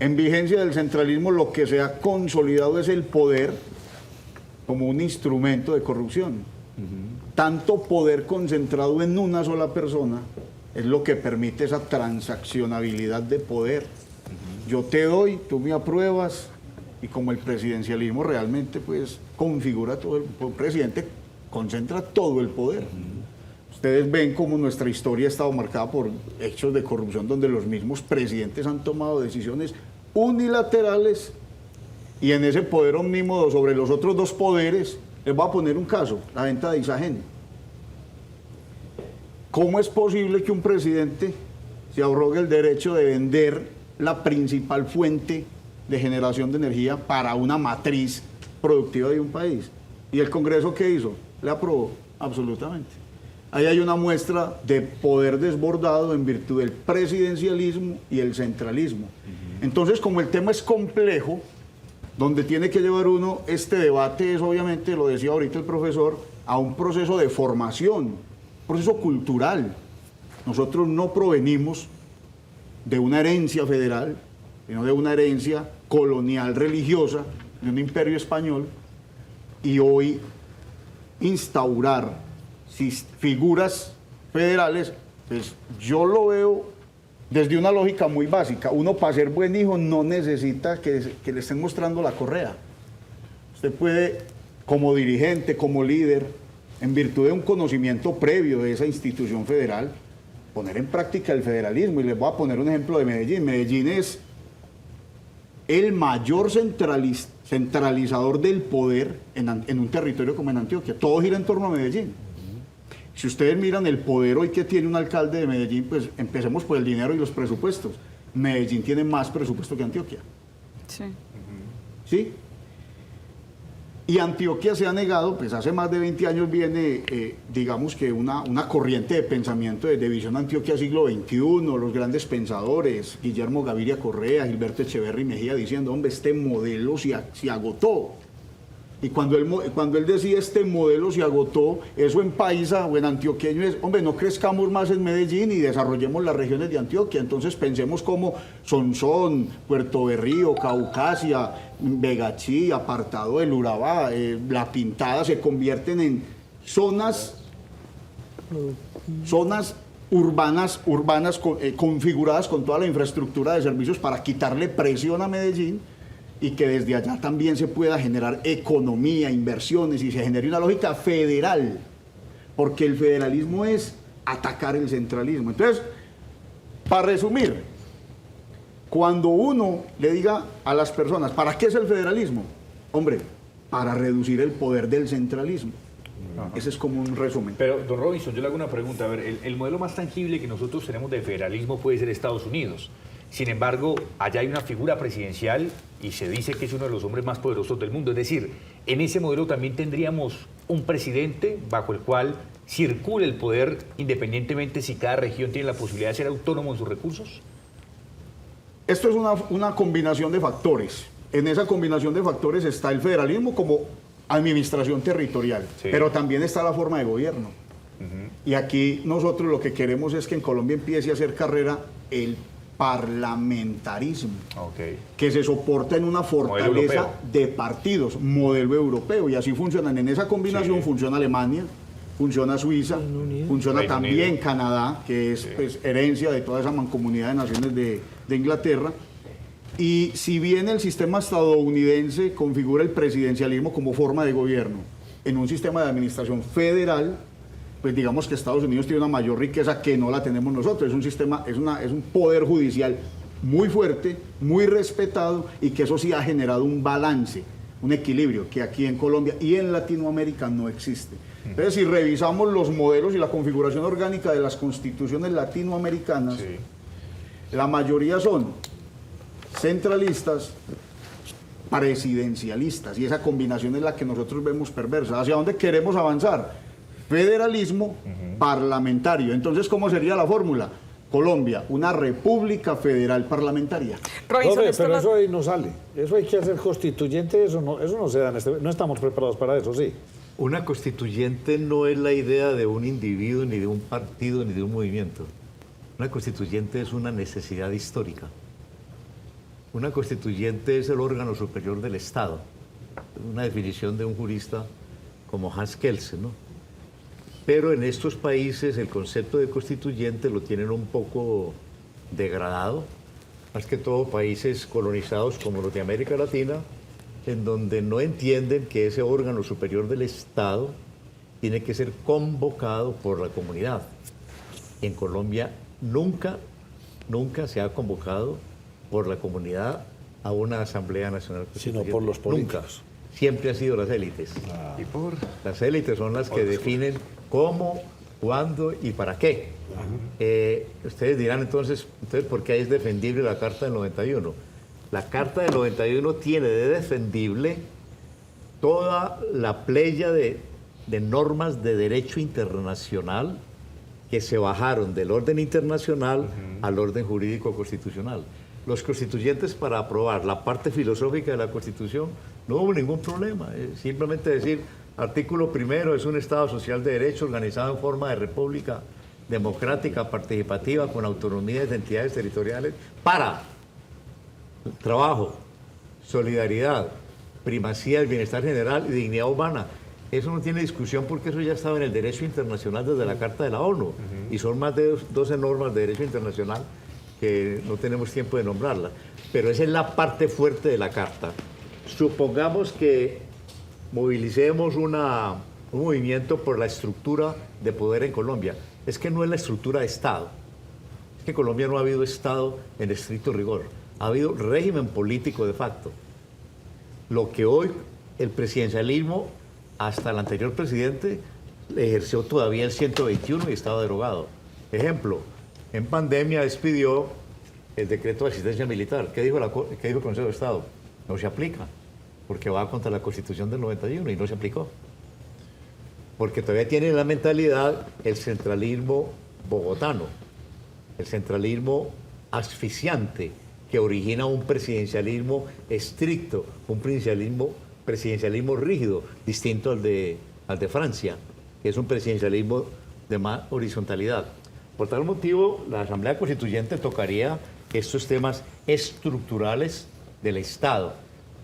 En vigencia del centralismo lo que se ha consolidado es el poder como un instrumento de corrupción. Tanto poder concentrado en una sola persona es lo que permite esa transaccionabilidad de poder. Yo te doy, tú me apruebas, y como el presidencialismo realmente pues configura todo, el presidente concentra todo el poder. Ustedes ven cómo nuestra historia ha estado marcada por hechos de corrupción donde los mismos presidentes han tomado decisiones unilaterales, y en ese poder omnímodo sobre los otros dos poderes, les voy a poner un caso, la venta de Isagen. ¿Cómo es posible que un presidente se arrogue el derecho de vender la principal fuente de generación de energía para una matriz productiva de un país? ¿Y el Congreso qué hizo? Le aprobó, absolutamente. Ahí hay una muestra de poder desbordado en virtud del presidencialismo y el centralismo. Entonces, como el tema es complejo, donde tiene que llevar uno este debate es, obviamente, lo decía ahorita el profesor, a un proceso de formación, un proceso cultural. Nosotros no provenimos de una herencia federal, sino de una herencia colonial religiosa, de un imperio español, y hoy instaurar figuras federales, pues yo lo veo desde una lógica muy básica. Uno, para ser buen hijo, no necesita que le estén mostrando la correa. Usted puede, como dirigente, como líder, en virtud de un conocimiento previo de esa institución federal, poner en práctica el federalismo. Y les voy a poner un ejemplo de Medellín. Medellín es el mayor centralizador del poder en un territorio como en Antioquia. Todo gira en torno a Medellín. Si ustedes miran el poder hoy que tiene un alcalde de Medellín, pues empecemos por el dinero y los presupuestos. Medellín tiene más presupuesto que Antioquia. Sí. ¿Sí? Y Antioquia se ha negado, pues hace más de 20 años viene, digamos que una corriente de pensamiento de Visión Antioquia siglo XXI, los grandes pensadores, Guillermo Gaviria Correa, Gilberto Echeverry Mejía, diciendo, hombre, este modelo se agotó. Y cuando él decía este modelo se agotó, eso en paisa o en antioqueño es, hombre, no crezcamos más en Medellín y desarrollemos las regiones de Antioquia. Entonces pensemos como Sonsón, Puerto Berrío, Caucasia, Vegachí, Apartado del Urabá, La Pintada, se convierten en zonas urbanas configuradas con toda la infraestructura de servicios para quitarle presión a Medellín, y que desde allá también se pueda generar economía, inversiones y se genere una lógica federal, porque el federalismo es atacar el centralismo. Entonces, para resumir, cuando uno le diga a las personas, ¿para qué es el federalismo? Hombre, para reducir el poder del centralismo. Ese es como un resumen. Pero, don Robinson, yo le hago una pregunta. A ver, el modelo más tangible que nosotros tenemos de federalismo puede ser Estados Unidos. Sin embargo, allá hay una figura presidencial y se dice que es uno de los hombres más poderosos del mundo. Es decir, en ese modelo también tendríamos un presidente bajo el cual circule el poder independientemente si cada región tiene la posibilidad de ser autónomo en sus recursos. Esto es una combinación de factores. En esa combinación de factores está el federalismo como administración territorial, sí, pero también está la forma de gobierno. Y aquí nosotros lo que queremos es que en Colombia empiece a hacer carrera el parlamentarismo, que se soporta en una fortaleza de partidos, modelo europeo, y así funcionan. En esa combinación funciona Alemania, funciona Suiza, funciona también Canadá, que es pues, herencia de toda esa mancomunidad de naciones de Inglaterra. Y si bien el sistema estadounidense configura el presidencialismo como forma de gobierno en un sistema de administración federal, pues digamos que Estados Unidos tiene una mayor riqueza que no la tenemos nosotros. Es un sistema, es un poder judicial muy fuerte, muy respetado, y que eso sí ha generado un balance, un equilibrio que aquí en Colombia y en Latinoamérica no existe. Entonces, si revisamos los modelos y la configuración orgánica de las constituciones latinoamericanas, la mayoría son centralistas, presidencialistas, y esa combinación es la que nosotros vemos perversa. ¿Hacia dónde queremos avanzar? Federalismo parlamentario. Entonces, ¿cómo sería la fórmula? Colombia, una república federal parlamentaria. Pero eso ahí no sale. Eso hay que hacer constituyente, eso no se da en no estamos preparados para eso, sí. Una constituyente no es la idea de un individuo, ni de un partido, ni de un movimiento. Una constituyente es una necesidad histórica. Una constituyente es el órgano superior del Estado. Una definición de un jurista como Hans Kelsen, ¿no? Pero en estos países el concepto de constituyente lo tienen un poco degradado, más que todo países colonizados como los de América Latina, en donde no entienden que ese órgano superior del Estado tiene que ser convocado por la comunidad. En Colombia nunca se ha convocado por la comunidad a una Asamblea Nacional Constituyente. Sino por los políticos. Nunca. Siempre ha sido las élites. ¿Y por? Las élites son las que definen cómo, cuándo y para qué. Ustedes dirán entonces, ¿por qué es defendible la Carta del 91? La Carta del 91 tiene de defendible toda la playa de normas de derecho internacional que se bajaron del orden internacional al orden jurídico constitucional. Los constituyentes, para aprobar la parte filosófica de la Constitución, no hubo ningún problema. Simplemente decir, artículo primero, es un Estado social de derecho organizado en forma de república democrática, participativa, con autonomía de entidades territoriales, para trabajo, solidaridad, primacía del bienestar general y dignidad humana. Eso no tiene discusión porque eso ya estaba en el derecho internacional desde la Carta de la ONU. Y son más de 12 normas de derecho internacional que no tenemos tiempo de nombrarla, pero esa es la parte fuerte de la Carta. Supongamos que movilicemos un movimiento por la estructura de poder en Colombia. Es que no es la estructura de Estado. Es que en Colombia no ha habido Estado en estricto rigor. Ha habido régimen político de facto. Lo que hoy el presidencialismo, hasta el anterior presidente, ejerció todavía el 121 y estaba derogado. Ejemplo, en pandemia despidió el decreto de asistencia militar. ¿Qué dijo el Consejo de Estado? No se aplica, porque va contra la Constitución del 91 y no se aplicó. Porque todavía tiene en la mentalidad el centralismo bogotano, el centralismo asfixiante que origina un presidencialismo estricto, un presidencialismo rígido, distinto al de Francia, que es un presidencialismo de más horizontalidad. Por tal motivo, la Asamblea Constituyente tocaría estos temas estructurales del Estado.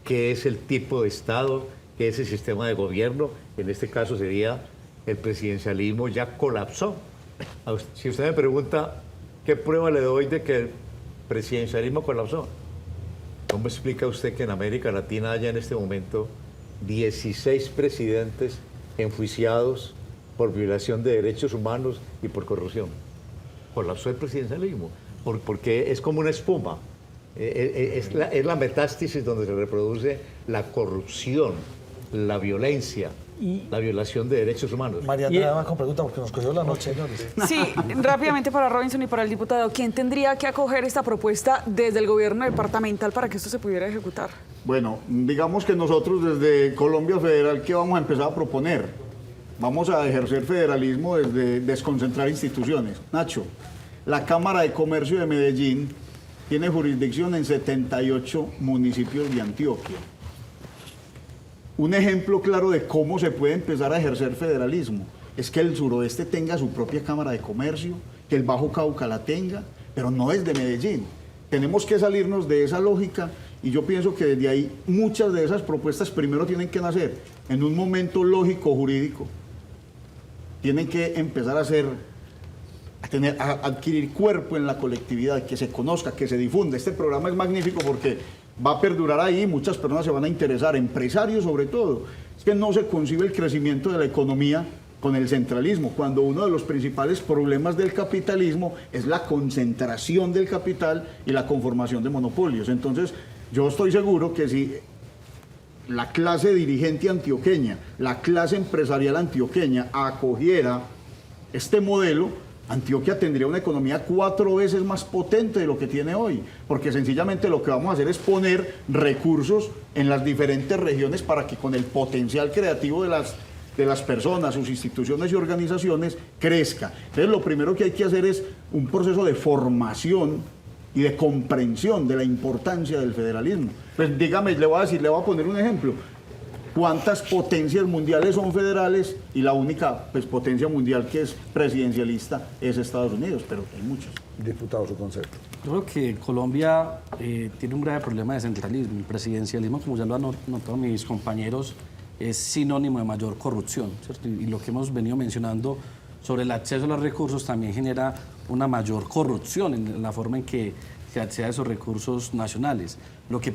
¿Qué es el tipo de Estado? ¿Qué es el sistema de gobierno? En este caso sería el presidencialismo ya colapsó. Si usted me pregunta, ¿qué prueba le doy de que el presidencialismo colapsó? ¿Cómo explica usted que en América Latina haya en este momento 16 presidentes enjuiciados por violación de derechos humanos y por corrupción? Colapsó el presidencialismo, porque es como una espuma. Es la metástasis donde se reproduce la corrupción, la violencia, la violación de derechos humanos. María Andrea va con pregunta porque nos cogió la noche, señores. Sí, rápidamente para Robinson y para el diputado, ¿quién tendría que acoger esta propuesta desde el gobierno departamental para que esto se pudiera ejecutar? Bueno, digamos que nosotros desde Colombia Federal, ¿qué vamos a empezar a proponer? Vamos a ejercer federalismo desde desconcentrar instituciones. Nacho, la Cámara de Comercio de Medellín tiene jurisdicción en 78 municipios de Antioquia. Un ejemplo claro de cómo se puede empezar a ejercer federalismo es que el suroeste tenga su propia Cámara de Comercio, que el Bajo Cauca la tenga, pero no desde Medellín. Tenemos que salirnos de esa lógica y yo pienso que desde ahí muchas de esas propuestas primero tienen que nacer en un momento lógico jurídico. Tienen que empezar a adquirir cuerpo en la colectividad, que se conozca, que se difunda. Este programa es magnífico porque va a perdurar ahí, muchas personas se van a interesar, empresarios sobre todo. Es que no se concibe el crecimiento de la economía con el centralismo, cuando uno de los principales problemas del capitalismo es la concentración del capital y la conformación de monopolios. Entonces, yo estoy seguro que si la clase dirigente antioqueña, la clase empresarial antioqueña acogiera este modelo, Antioquia tendría una economía 4 veces más potente de lo que tiene hoy, porque sencillamente lo que vamos a hacer es poner recursos en las diferentes regiones para que con el potencial creativo de las personas, sus instituciones y organizaciones crezca. Entonces lo primero que hay que hacer es un proceso de formación y de comprensión de la importancia del federalismo. Pues dígame, le voy a poner un ejemplo. ¿Cuántas potencias mundiales son federales? Y la única potencia mundial que es presidencialista es Estados Unidos, pero hay muchos. Diputado, su concepto. Yo creo que Colombia tiene un grave problema de centralismo. El presidencialismo, como ya lo han notado mis compañeros, es sinónimo de mayor corrupción, ¿cierto? Y lo que hemos venido mencionando sobre el acceso a los recursos también genera una mayor corrupción en la forma en que se accede a esos recursos nacionales. Lo que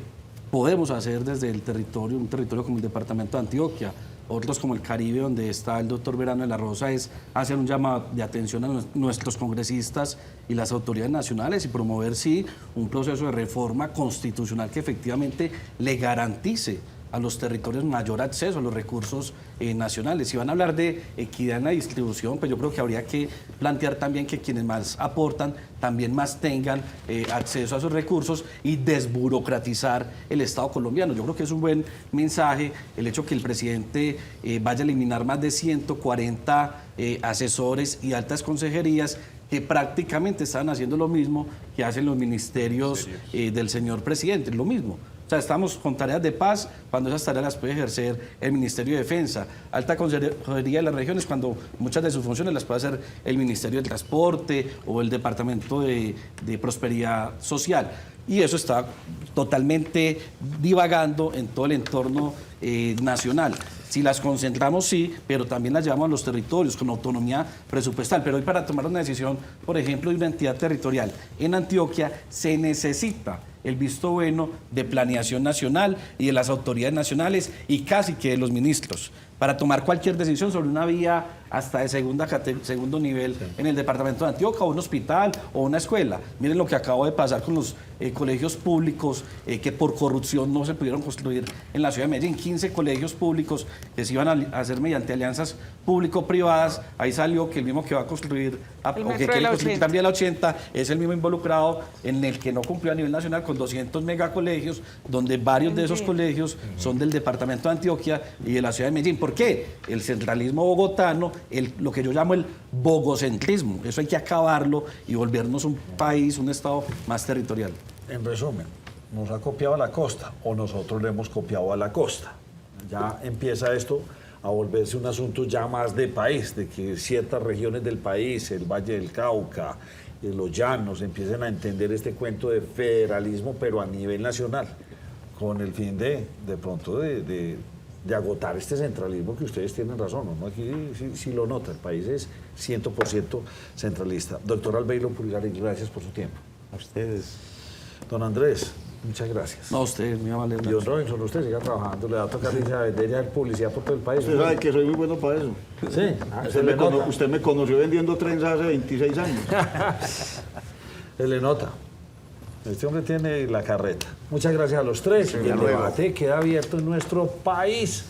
podemos hacer desde el territorio, un territorio como el departamento de Antioquia, otros como el Caribe, donde está el doctor Verano de la Rosa, es hacer un llamado de atención a nuestros congresistas y las autoridades nacionales y promover, sí, un proceso de reforma constitucional que efectivamente le garantice a los territorios mayor acceso a los recursos nacionales. Si van a hablar de equidad en la distribución, pues yo creo que habría que plantear también que quienes más aportan también más tengan acceso a esos recursos y desburocratizar el Estado colombiano. Yo creo que es un buen mensaje el hecho que el presidente vaya a eliminar más de 140 asesores y altas consejerías que prácticamente están haciendo lo mismo que hacen los ministerios del señor presidente, lo mismo. O sea, estamos con tareas de paz, cuando esas tareas las puede ejercer el Ministerio de Defensa. Alta Consejería de las Regiones, cuando muchas de sus funciones las puede hacer el Ministerio de Transporte o el Departamento de Prosperidad Social. Y eso está totalmente divagando en todo el entorno nacional. Si las concentramos, sí, pero también las llevamos a los territorios con autonomía presupuestal. Pero hoy para tomar una decisión, por ejemplo, de una entidad territorial en Antioquia, se necesita el visto bueno de planeación nacional y de las autoridades nacionales y casi que de los ministros para tomar cualquier decisión sobre una vía hasta de segundo nivel en el departamento de Antioquia, o un hospital o una escuela. Miren lo que acabó de pasar con los colegios públicos que por corrupción no se pudieron construir en la ciudad de Medellín. 15 colegios públicos que se iban a hacer mediante alianzas público-privadas. Ahí salió que el mismo que va a construir, o que quiere construir también la 80, es el mismo involucrado en el que no cumplió a nivel nacional con 200 megacolegios, donde varios de esos colegios son del departamento de Antioquia y de la ciudad de Medellín. ¿Por qué? El centralismo bogotano, lo que yo llamo el bogocentrismo, eso hay que acabarlo y volvernos un país, un estado más territorial. En resumen, nos ha copiado a la costa o nosotros le hemos copiado a la costa. Ya empieza esto a volverse un asunto ya más de país, de que ciertas regiones del país, el Valle del Cauca, los llanos, empiecen a entender este cuento de federalismo, pero a nivel nacional, con el fin de pronto de agotar este centralismo que ustedes tienen razón, ¿no? Aquí sí lo nota, el país es 100% centralista. Doctor Albeiro Pulgares, gracias por su tiempo. A ustedes. Don Andrés, muchas gracias. No, usted, mi amable. Y don Robinson, usted siga trabajando, le va a tocar irse a vender ya publicidad por todo el país. Usted sabe que soy muy bueno para eso. Sí. Usted me conoció vendiendo trenzas hace 26 años. Se le nota. Este hombre tiene la carreta. Muchas gracias a los tres. Sí, y el debate queda abierto en nuestro país.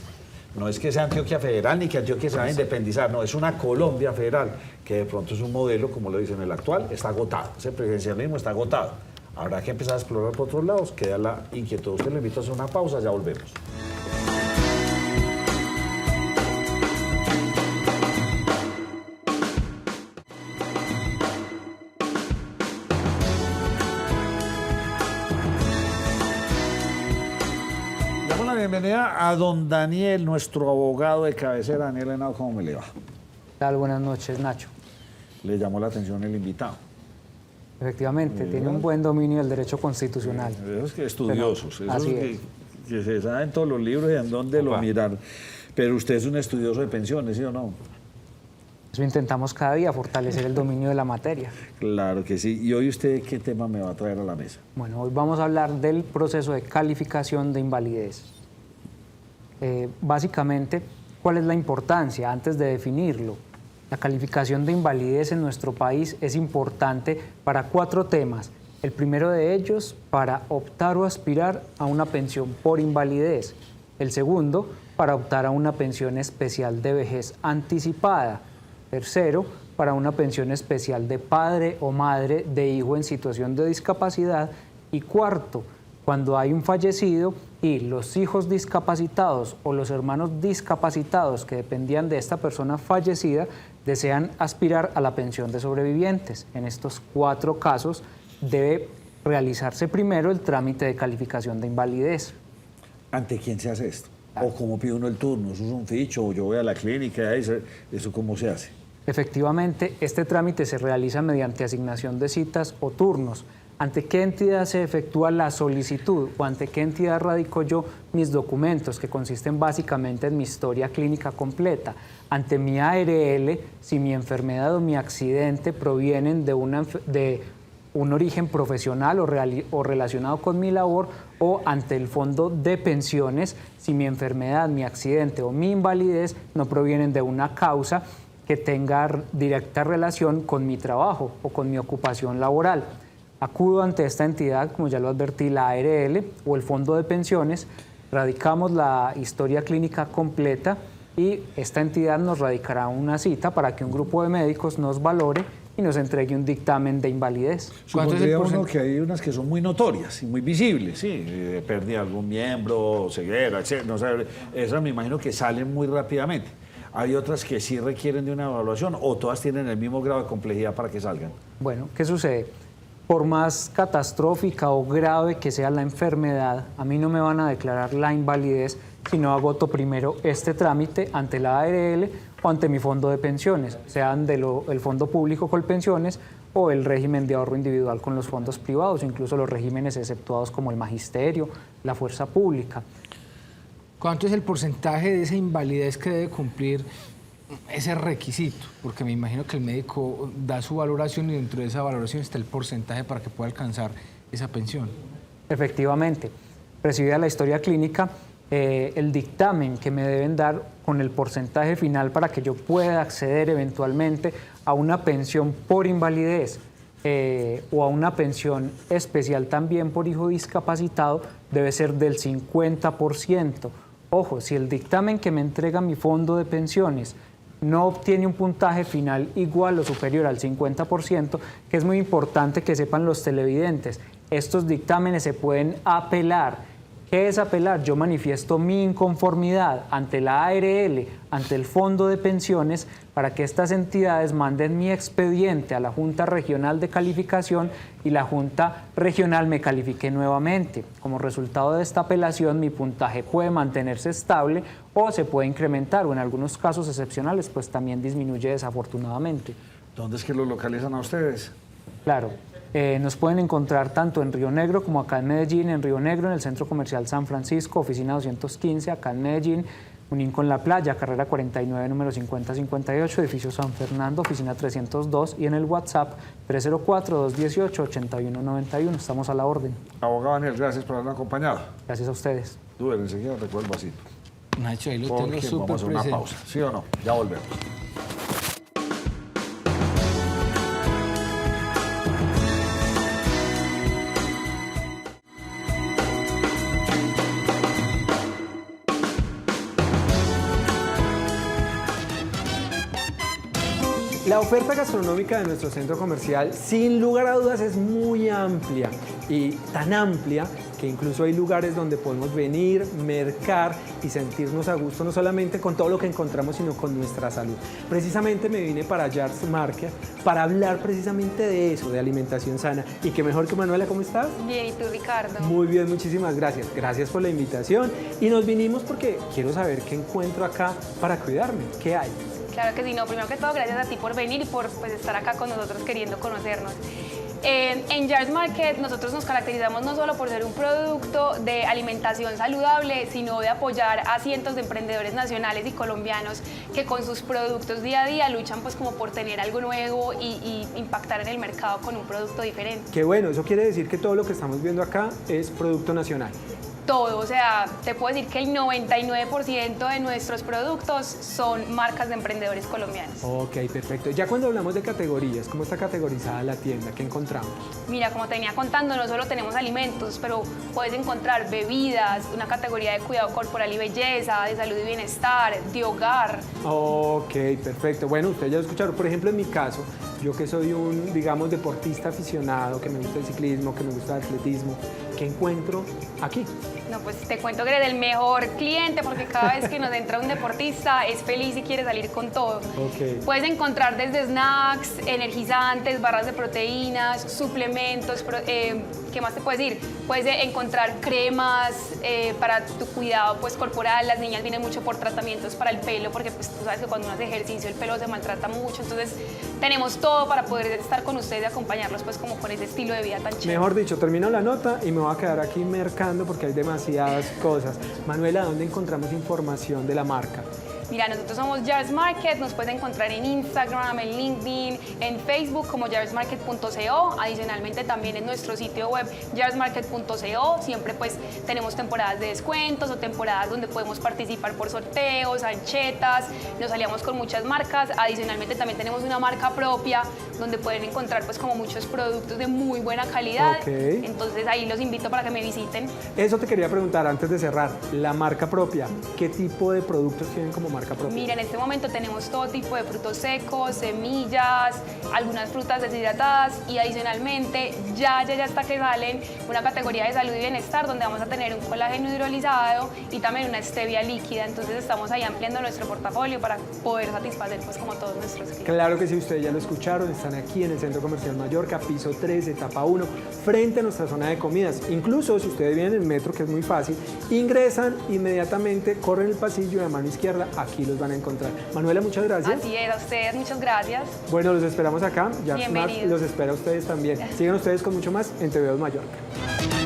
No es que sea Antioquia federal ni que Antioquia se va a independizar, no, es una Colombia federal, que de pronto es un modelo, como lo dicen, el actual está agotado. Ese presidencialismo está agotado. Habrá que empezar a explorar por otros lados. Queda la inquietud. Usted le invito a hacer una pausa, ya volvemos. Damos la bienvenida a don Daniel, nuestro abogado de cabecera. Daniel Henao, ¿cómo me le va? ¿Qué tal? Buenas noches, Nacho. Le llamó la atención el invitado. Efectivamente, tiene un buen dominio del derecho constitucional. Esos que estudiosos, pero, esos que se saben todos los libros y en dónde lo mirar. Pero usted es un estudioso de pensiones, ¿sí o no? Eso intentamos cada día, fortalecer el dominio de la materia. Claro que sí. ¿Y hoy usted qué tema me va a traer a la mesa? Bueno, hoy vamos a hablar del proceso de calificación de invalidez. Básicamente, ¿cuál es la importancia antes de definirlo? La calificación de invalidez en nuestro país es importante para 4 temas. El primero de ellos, para optar o aspirar a una pensión por invalidez. El segundo, para optar a una pensión especial de vejez anticipada. Tercero, para una pensión especial de padre o madre de hijo en situación de discapacidad. Y cuarto, cuando hay un fallecido y los hijos discapacitados o los hermanos discapacitados que dependían de esta persona fallecida desean aspirar a la pensión de sobrevivientes. En estos 4 casos debe realizarse primero el trámite de calificación de invalidez. ¿Ante quién se hace esto? ¿O cómo pide uno el turno? ¿Eso es un ficho? ¿O yo voy a la clínica? ¿Eso cómo se hace? Efectivamente, este trámite se realiza mediante asignación de citas o turnos. ¿Ante qué entidad se efectúa la solicitud o ante qué entidad radico yo mis documentos, que consisten básicamente en mi historia clínica completa? Ante mi ARL, si mi enfermedad o mi accidente provienen de un origen profesional o relacionado con mi labor, o ante el fondo de pensiones, si mi enfermedad, mi accidente o mi invalidez no provienen de una causa que tenga directa relación con mi trabajo o con mi ocupación laboral. Acudo ante esta entidad, como ya lo advertí, la ARL o el Fondo de Pensiones, radicamos la historia clínica completa y esta entidad nos radicará una cita para que un grupo de médicos nos valore y nos entregue un dictamen de invalidez. Supondría uno que hay unas que son muy notorias y muy visibles, sí, pérdida de algún miembro, ceguera, etc. No sé, esas me imagino que salen muy rápidamente. ¿Hay otras que sí requieren de una evaluación o todas tienen el mismo grado de complejidad para que salgan? Bueno, ¿qué sucede? Por más catastrófica o grave que sea la enfermedad, a mí no me van a declarar la invalidez si no agoto primero este trámite ante la ARL o ante mi fondo de pensiones, sean el Fondo Público Colpensiones o el régimen de ahorro individual con los fondos privados, incluso los regímenes exceptuados como el magisterio, la fuerza pública. ¿Cuánto es el porcentaje de esa invalidez que debe cumplir ese requisito? Porque me imagino que el médico da su valoración y dentro de esa valoración está el porcentaje para que pueda alcanzar esa pensión. Efectivamente, recibida la historia clínica, el dictamen que me deben dar con el porcentaje final para que yo pueda acceder eventualmente a una pensión por invalidez o a una pensión especial también por hijo discapacitado debe ser del 50%. Ojo, si el dictamen que me entrega mi fondo de pensiones no obtiene un puntaje final igual o superior al 50%, que es muy importante que sepan los televidentes, estos dictámenes se pueden apelar. ¿Qué es apelar? Yo manifiesto mi inconformidad ante la ARL, ante el Fondo de Pensiones, para que estas entidades manden mi expediente a la Junta Regional de Calificación y la Junta Regional me califique nuevamente. Como resultado de esta apelación, mi puntaje puede mantenerse estable o se puede incrementar, o en algunos casos excepcionales, pues también disminuye desafortunadamente. ¿Dónde es que lo localizan a ustedes? Claro. Nos pueden encontrar tanto en Río Negro como acá en Medellín, en Río Negro, en el Centro Comercial San Francisco, oficina 215, acá en Medellín, Unín con la Playa, carrera 49, número 5058, edificio San Fernando, oficina 302, y en el WhatsApp 304-218-8191. Estamos a la orden. Abogado Daniel, gracias por habernos acompañado. Gracias a ustedes. Duber, enseguida recuerdo el vasito. Nacho, ahí lo tengo súper vamos a una pausa, ¿sí o no? Ya volvemos. La oferta gastronómica de nuestro centro comercial, sin lugar a dudas, es muy amplia y tan amplia que incluso hay lugares donde podemos venir, mercar y sentirnos a gusto, no solamente con todo lo que encontramos, sino con nuestra salud. Precisamente me vine para Jars Market para hablar precisamente de eso, de alimentación sana. Y qué mejor que Manuela, ¿cómo estás? Bien, ¿y tú, Ricardo? Muy bien, muchísimas gracias. Gracias por la invitación. Y nos vinimos porque quiero saber qué encuentro acá para cuidarme. ¿Qué hay? Claro que sí, no, primero que todo, gracias a ti por venir y por pues, estar acá con nosotros queriendo conocernos. En Jars Market nosotros nos caracterizamos no solo por ser un producto de alimentación saludable, sino de apoyar a cientos de emprendedores nacionales y colombianos que con sus productos día a día luchan pues como por tener algo nuevo y impactar en el mercado con un producto diferente. Qué bueno, eso quiere decir que todo lo que estamos viendo acá es producto nacional. Todo, o sea, te puedo decir que el 99% de nuestros productos son marcas de emprendedores colombianos. Ok, perfecto. Ya cuando hablamos de categorías, ¿cómo está categorizada la tienda? ¿Qué encontramos? Mira, como te venía contando, no solo tenemos alimentos, pero puedes encontrar bebidas, una categoría de cuidado corporal y belleza, de salud y bienestar, de hogar. Ok, perfecto. Bueno, ustedes ya lo escucharon. Por ejemplo, en mi caso, yo que soy un, digamos, deportista aficionado, que me gusta el ciclismo, que me gusta el atletismo, ¿qué encuentro aquí? No, pues te cuento que eres el mejor cliente porque cada vez que nos entra un deportista es feliz y quiere salir con todo. Okay. Puedes encontrar desde snacks, energizantes, barras de proteínas, suplementos, ¿qué más te puedes decir? Puedes encontrar cremas para tu cuidado pues, corporal. Las niñas vienen mucho por tratamientos para el pelo porque pues, tú sabes que cuando uno hace ejercicio el pelo se maltrata mucho. Entonces tenemos todo para poder estar con ustedes y acompañarlos pues, como con ese estilo de vida tan chévere. Mejor dicho, termino la nota y me voy a quedar aquí mercando porque hay demasiadas cosas. Manuela, ¿dónde encontramos información de la marca? Mira, nosotros somos Jars Market, nos puedes encontrar en Instagram, en LinkedIn, en Facebook como jarsmarket.co, adicionalmente también en nuestro sitio web jarsmarket.co, siempre pues tenemos temporadas de descuentos o temporadas donde podemos participar por sorteos, anchetas, nos aliamos con muchas marcas, adicionalmente también tenemos una marca propia donde pueden encontrar pues como muchos productos de muy buena calidad, entonces ahí los invito para que me visiten. Eso te quería preguntar antes de cerrar, la marca propia, ¿qué tipo de productos tienen como marca propia? Mira, en este momento tenemos todo tipo de frutos secos, semillas, algunas frutas deshidratadas y adicionalmente ya está que salen una categoría de salud y bienestar donde vamos a tener un colágeno hidrolizado y también una stevia líquida, entonces estamos ahí ampliando nuestro portafolio para poder satisfacer pues como todos nuestros clientes. Claro que sí, ustedes ya lo escucharon, están aquí en el Centro Comercial Mallorca, piso 3, etapa 1, frente a nuestra zona de comidas. Incluso si ustedes vienen en el metro, que es muy fácil, ingresan inmediatamente, corren el pasillo de mano izquierda, aquí los van a encontrar. Manuela, muchas gracias. Así es, a ustedes, muchas gracias. Bueno, los esperamos acá, ya bienvenidos. los espera a ustedes también. Sigan ustedes con mucho más en TVO Mallorca.